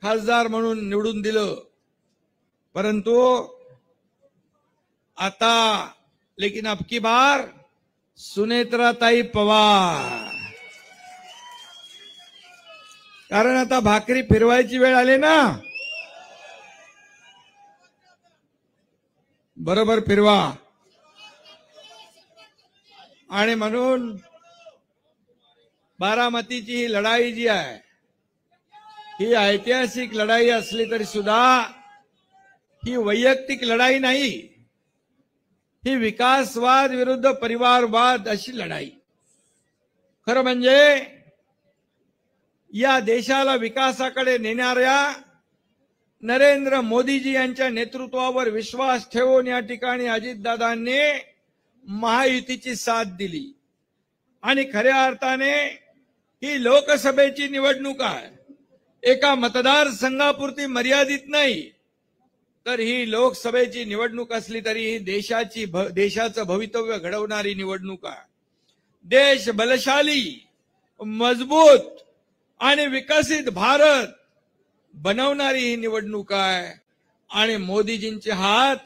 खासदार म्हणून निवडून दिलं, परंतु आता लेकिन अब की बार सुनेत्राताई पवार, कारण आता भाकरी फिरवायची वेळ आली ना. बरोबर फिरवा. आणि म्हणून बारामतीची ही लढाई जी आहे ही ऐतिहासिक लढाई असली तरी सुद्धा ही वैयक्तिक लढाई नाही, ही विकासवाद विरुद्ध परिवारवाद अशी लढाई. खरं म्हणजे या देशाला विकासाकडे नेणाऱ्या नरेंद्र मोदीजी यांच्या नेतृत्वावर विश्वास ठेवून या ठिकाणी अजितदादांनी महायुतीची साथ दिली आणि खऱ्या अर्थाने ही लोकसभेची निवडणूक आहे, एका मतदारसंघापुरती मर्यादित नाही, तर ही लोकसभेची निवडणूक असली तरी ही देशाचं भवितव्य घडवणारी निवडणूक आहे. देश बलशाली, मजबूत आणि विकसित भारत बनवणारी ही निवडणूक आहे आणि मोदीजींचे हात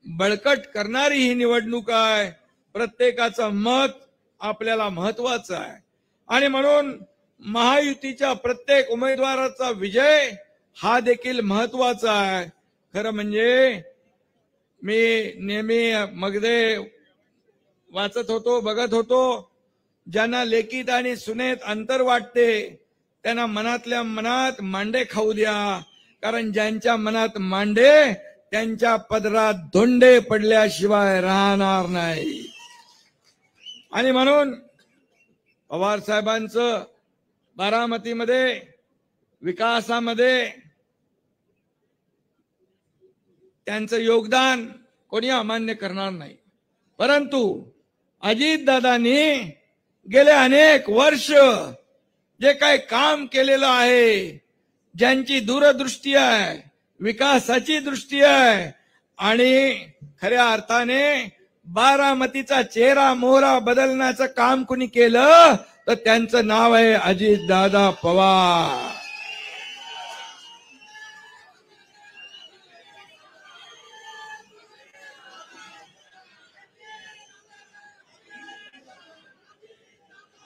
बळकट करणारी ही निवडणूक आहे. प्रत्येकाचं मत आपल्याला महत्वाचं आहे आणि म्हणून महायुतीच्या प्रत्येक उमेदवाराचा विजय हा देखील महत्वाचा आहे. खरं म्हणजे मी नेहमी मगदे वाचत होतो, बघत होतो, ज्यांना लेकीत आणि सुनेत अंतर वाटते त्यांना मनातल्या मनात मांडे खाऊ द्या, कारण ज्यांच्या मनात मांडे त्यांच्या पदरात धोंडे पडल्याशिवाय राहणार नाही. आणि म्हणून पवार साहेबांचं बारामतीमध्ये विकासामध्ये त्यांचं योगदान कोणी अमान्य करणार नाही, परंतु अजितदादांनी गेले अनेक वर्ष जे काही काम केलेलं आहे, ज्यांची दूरदृष्टी आहे, विकासाची दृष्टी आहे आणि खऱ्या अर्थाने बारामतीचा चेहरा मोहरा बदलण्याचं काम कुणी केलं तर त्यांचं नाव आहे अजितदादा पवार.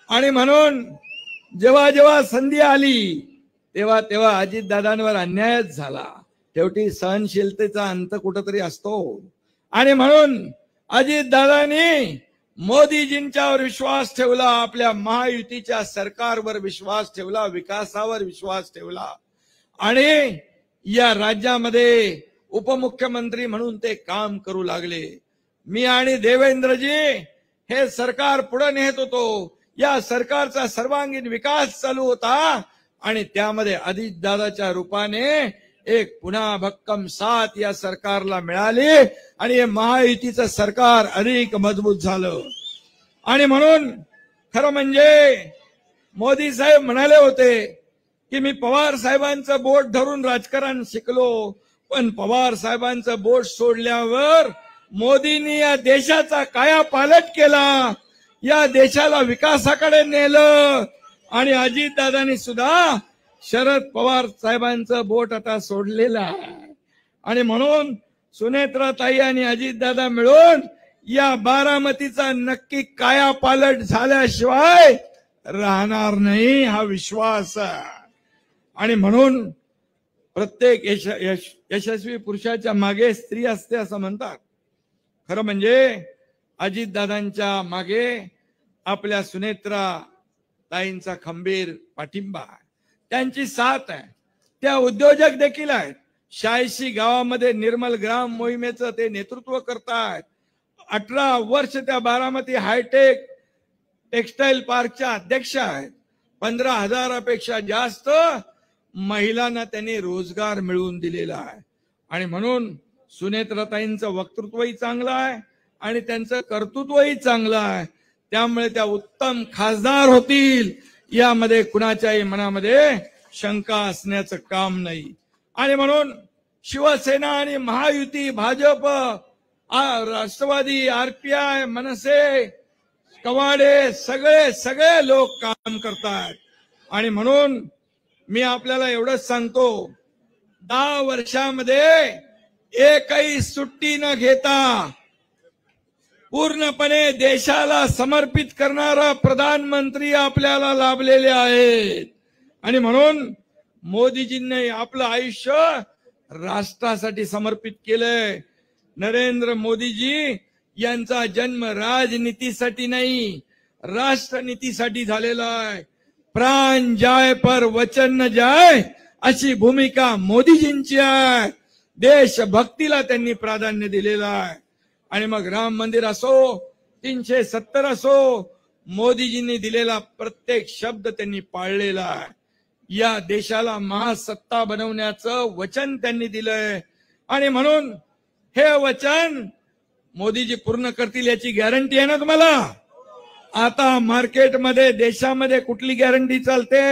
आणि म्हणून जेव्हा जेव्हा संधी आली तेव्हा तेव्हा अजितदादांवर अन्यायच झाला. शेवटी सहनशीलतेचा अंत कुठेतरी असतो आणि म्हणून अजितदादांनी मोदीजींच्यावर विश्वास ठेवला, आपल्या महायुतीच्या सरकारवर विश्वास ठेवला, विकासावर विश्वास ठेवला आणि या राज्यामध्ये उपमुख्यमंत्री म्हणून ते काम करू लागले. मी आणि देवेंद्रजी हे सरकार पुढे नेत होतो. या सरकारचा सर्वांगीण विकास चालू होता आणि त्यामध्ये अजितदादाच्या रूपाने एक पुन्हा भक्कम साथ या सरकारला मिळाली आणि हे महायुतीचं सरकार अधिक मजबूत झालं. आणि म्हणून खरं म्हणजे मोदी साहेब म्हणाले होते की मी पवार साहेबांचं बोट धरून राजकारण शिकलो, पण पवार साहेबांचं बोट सोडल्यावर मोदींनी या देशाचा कायापालट केला, या देशाला विकासाकडे नेलं आणि अजितदादांनी सुद्धा शरद पवार साहेबांचं बोट आता सोडलेलं आहे. आणि म्हणून सुनेत्राताई आणि अजितदादा मिळून या बारामतीचा नक्की कायापालट झाल्याशिवाय राहणार नाही हा विश्वास आहे. आणि म्हणून प्रत्येक यशस्वी पुरुषाच्या मागे स्त्री असते असं म्हणतात. खरं म्हणजे अजितदादांच्या मागे आपल्या सुनेत्रा ताईंचा खंबीर पाठिंबा आहे, त्यांची साथ आहे. त्या उद्योजक देखील आहेत. 86 गावामध्ये निर्मल ग्राम मोहिमेचं ते नेतृत्व करतात. 18 वर्ष त्या बारामती हायटेक टेक्सटाईल पार्कच्या अध्यक्ष आहेत. 15,000पेक्षा जास्त महिलांना त्यांनी रोजगार मिळवून दिलेला आहे. आणि म्हणून सुनेत्राताईंचं वक्तृत्वही चांगलं आहे आणि त्यांचं कर्तृत्वही चांगलं आहे. त्यामुळे त्या उत्तम खासदार होतील यामध्ये कुणाच्याही मनामध्ये शंका असण्याचं काम नाही. आणि म्हणून शिवसेना आणि महायुती, भाजप, राष्ट्रवादी, RPI, मनसे, कवाडे सगळे लोक काम करतात. आणि म्हणून मी आपल्याला एवढंच सांगतो, 10 वर्षामध्ये एकही सुट्टी न घेता पूर्णपणे देशाला समर्पित करणारा प्रधानमंत्री आपल्याला लाभलेले आहेत. आणि म्हणून मोदीजींनी आपलं आयुष्य राष्ट्रासाठी समर्पित केलंय. नरेंद्र मोदीजी यांचा जन्म राजनीतीसाठी नाही, राष्ट्रनीतीसाठी झालेला आहे. प्राण जाय पर वचन न जाय अशी भूमिका मोदीजींची आहे. देशभक्तीला त्यांनी प्राधान्य दिलेलं आहे. आणि मग राम मंदिर असो, 370 असो, मोदीजींनी दिलेला प्रत्येक शब्द त्यांनी पाळलेला आहे. या देशाला महासत्ता बनवण्याचं वचन त्यांनी दिलंय. आणि म्हणून हे वचन मोदीजी पूर्ण करतील याची गॅरंटी आहे ना तुम्हाला? आता मार्केटमध्ये देशामध्ये कुठली गॅरंटी चालते?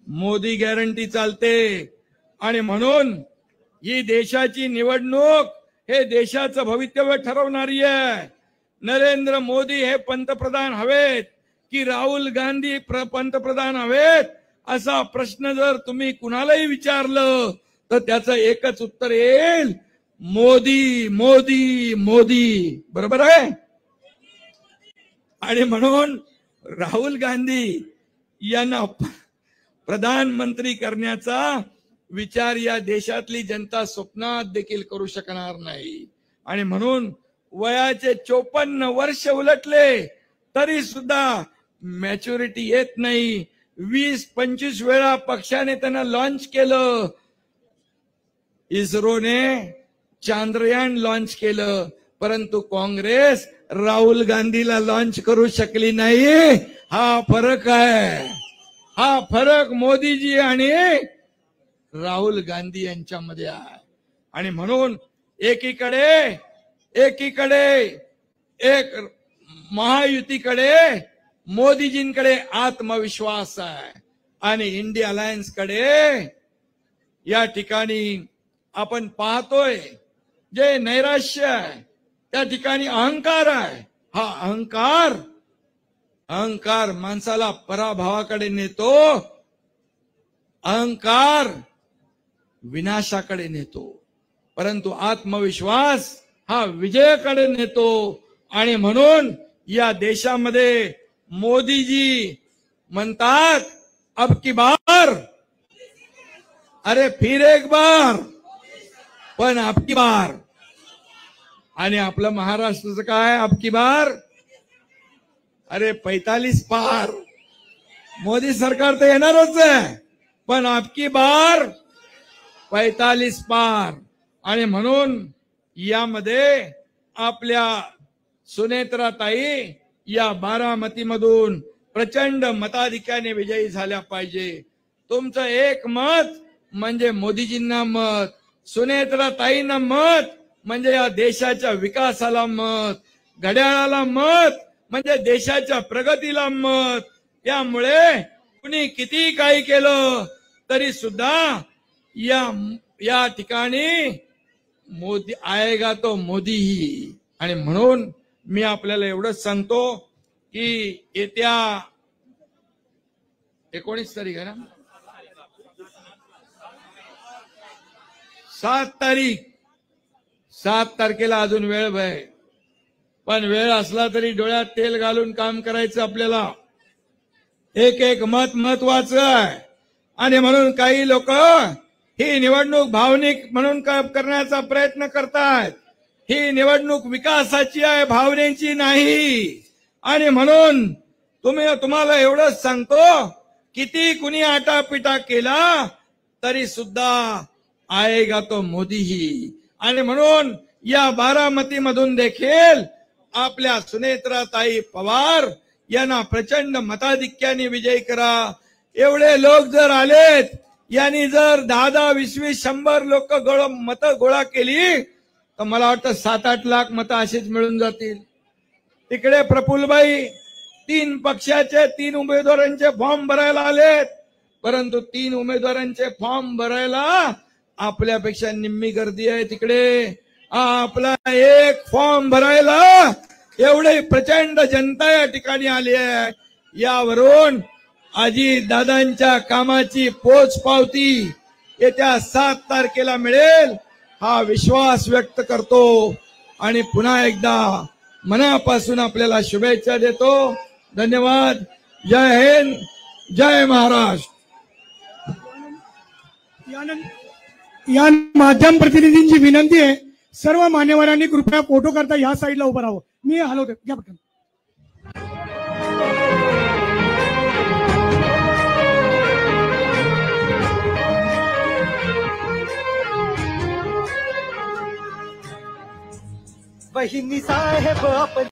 मोदी गॅरंटी चालते. आणि म्हणून ही देशाची निवडणूक हे देशाचं भवितव्य ठरवणारी आहे. नरेंद्र मोदी हे पंतप्रधान हवेत की राहुल गांधी पंतप्रधान हवेत असा प्रश्न जर तुम्ही कुणालाही विचारलं तर त्याचं एकच उत्तर येईल, मोदी मोदी मोदी. बरोबर आहे? आणि म्हणून राहुल गांधी यांना प्रधानमंत्री करण्याचा विचार या देशातली जनता स्वप्नात देखील करू शकणार नाही. आणि म्हणून वयाचे 54 वर्ष उलटले तरी सुद्धा मॅच्युरिटी येत नाही. 20-25 वेळा पक्षाने त्यांना लॉन्च केलं. इस्रोने चांद्रयान लॉन्च केलं, परंतु काँग्रेस राहुल गांधीला लॉन्च करू शकली नाही. हा फरक आहे. हा फरक मोदीजी आणि राहुल गांधी यांच्यामध्ये आहे. आणि म्हणून एकीकडे एक महायुतीकडे मोदीजींकडे आत्मविश्वास आहे आणि इंडिया अलायन्स कडे या ठिकाणी आपण पाहतोय जे नैराश्य आहे, त्या ठिकाणी अहंकार आहे. हा अहंकार माणसाला पराभवाकडे नेतो, अहंकार विनाशाकडे नेतो, परंतु आत्मविश्वास हा विजयाकडे नेतो. आणि म्हणून या देशामध्ये मोदीजी म्हणतात अब की बार, अरे फिर एक बार, पण अब की बार. आणि आपलं महाराष्ट्राचं काय अब की बार, अरे 45 पार. मोदी सरकार तर येणारच आहे, पण अब की बार 45 पार. आणि म्हणून यामध्ये आपल्या सुनेत्राताई या बारामतीमधून प्रचंड मताधिक्याने विजयी झाल्या पाहिजे. तुमचं एक मत म्हणजे मोदीजींना मत, सुनेत्राताईंना मत म्हणजे या देशाच्या विकासाला मत, घड्याळाला मत म्हणजे देशाच्या प्रगतीला मत. त्यामुळे कुणी किती काही केलं तरी सुद्धा या ठिकाणी मोदी आएगा तो मोदी ही. आणि म्हणून मी आपल्याला एवढंच सांगतो की येत्या 19 तारीख आहे ना, 7 तारखेला अजून वेळ आहे, पण वेळ असला तरी डोळ्यात तेल घालून काम करायचं आपल्याला. एक मत महत्वाचं आहे. आणि म्हणून काही लोक ही निवडणूक भावनिक म्हणून करण्याचा प्रयत्न करतात. ही निवडणूक विकासाची आहे, भावनेची नाही. आणि म्हणून तुम्हाला एवढंच सांगतो, किती कुणी आटापिटा केला तरी सुद्धा आएगा तो मोदी ही. आणि म्हणून या बारामतीमधून देखील आपल्या सुनेत्राताई पवार यांना प्रचंड मताधिक्याने विजयी करा. एवढे लोक जर आलेत, यांनी जर 10-10, 20-20, 100 लोक मतं गोळा केली तर मला वाटतं 7-8 लाख मतं अशीच मिळून जातील. तिकडे प्रफुल्लबाई 3 पक्षाचे 3 उमेदवारांचे फॉर्म भरायला आलेत, परंतु 3 उमेदवारांचे फॉर्म भरायला आपल्यापेक्षा निम्मी गर्दी आहे तिकडे. आपला एक फॉर्म भरायला एवढी प्रचंड जनता या ठिकाणी आली आहे. यावरून अजितदादांच्या कामाची पोचपावती येत्या 7 तारखेला मिळेल हा विश्वास व्यक्त करतो. आणि पुन्हा एकदा मनापासून आपल्याला शुभेच्छा देतो. धन्यवाद. जय हिंद, जय महाराष्ट्र. या माध्यम प्रतिनिधींची विनंती आहे, सर्व मान्यवरांनी कृपया फोटो करता या साईडला उभं राहावं. मी हलवतो, घ्या पटकन. वहिनी साहेब आपण